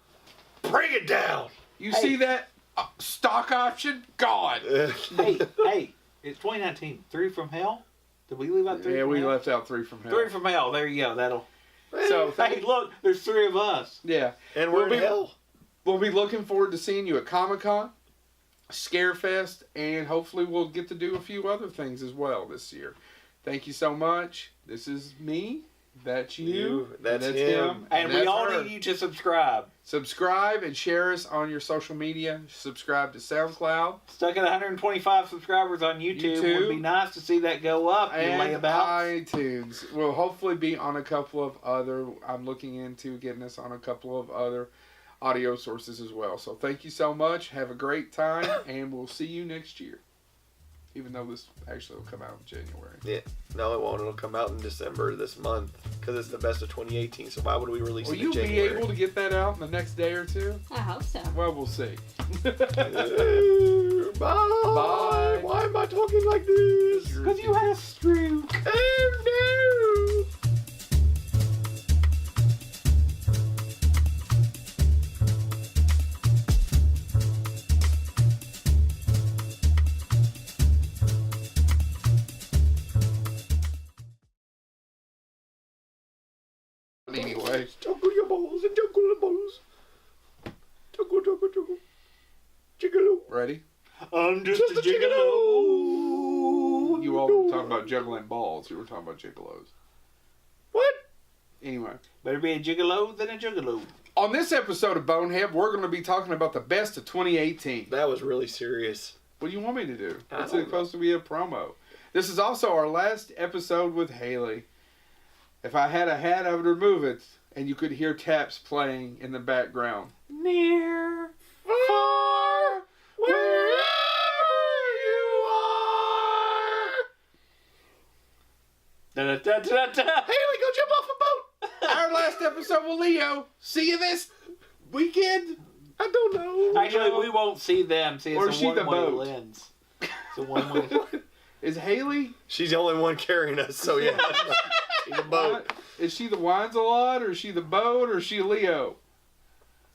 Bring it down. You see that stock option? Gone. Hey, it's 2019. 3 from Hell? Did we leave out 3 Yeah, from we Hell? left out 3 from Hell. 3 from Hell. There you go. That'll. So, Hey, look, there's 3 of us. yeah. And we're in hell. We'll be looking forward to seeing you at Comic-Con, Scarefest, and hopefully we'll get to do a few other things as well this year. Thank you so much. This is me. That's you. That's him. And we all need you to subscribe. Subscribe and share us on your social media. Subscribe to SoundCloud. Stuck at 125 subscribers on YouTube. Would be nice to see that go up. And layabouts. iTunes. We'll hopefully be on a couple of other, I'm looking into getting us on a couple of other audio sources as well. So thank you so much. Have a great time, and we'll see you next year. Even though this actually will come out in January. Yeah. No, it won't. It'll come out in December this month because it's the best of 2018. So why would we release it in January? Will you be able to get that out in the next day or two? I hope so. Well, we'll see. Bye. Why am I talking like this? Because you had a stroke. Oh no. Anyway. Juggle your balls and juggle the balls. Juggle, juggle, juggle. Jiggle. Ready? I'm just a gigolo. You all were talking about juggling balls. You were talking about gigolos. What? Anyway. Better be a gigolo than a juggalo. On this episode of Bonehead, we're going to be talking about the best of 2018. That was really serious. What do you want me to do? I It's don't supposed to be a promo. This is also our last episode with Haley. If I had a hat, I would remove it, and you could hear taps playing in the background. Near, Far, wherever you are. da-da-da-da-da. Haley, go jump off a boat. Our last episode with Leo. See you this weekend. I don't know. Actually, we won't see them. See, Or it's is she a the one-way boat? lens. It's a one-way. Is Haley? She's the only one carrying us, so yeah. She's a boat. Is she the wines a lot, or is she the boat, or is she Leo?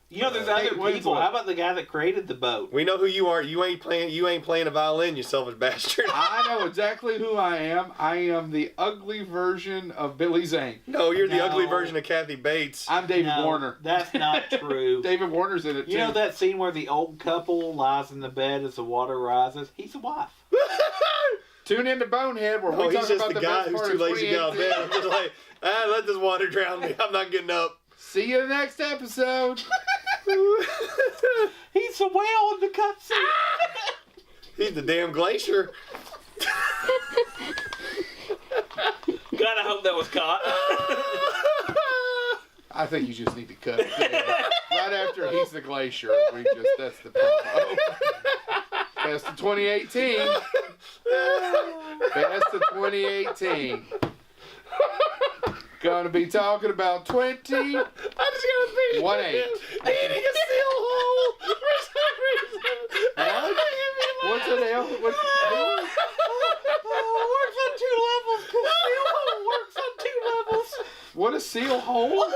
You know, there's Kate other Winslet. people. How about the guy that created the boat? We know who you are. You ain't playing a violin, you selfish bastard. I know exactly who I am. I am the ugly version of Billy Zane. No, you're the No. ugly version of Kathy Bates. I'm David No, Warner. That's not true. David Warner's in it too. You know that scene where the old couple lies in the bed as the water rises? He's the wife. Tune in to Bonehead where Oh, we he's talk just about the the guy best who's part too of lazy to get out of 2018. bed. I'm just like, let this water drown me. I'm not getting up. See you next episode. He's the whale in the cutscene. He's the damn glacier. God, I hope that was caught. I think you just need to cut it there. Right after he's the glacier. That's the promo. Best of 2018. Best of 2018. Gonna be talking about 20. I just gotta finish 1-8. Eating a seal hole for some reason. What? What's an L? What's Works on 2 levels. 'Cause seal hole works on 2 levels. what a seal hole?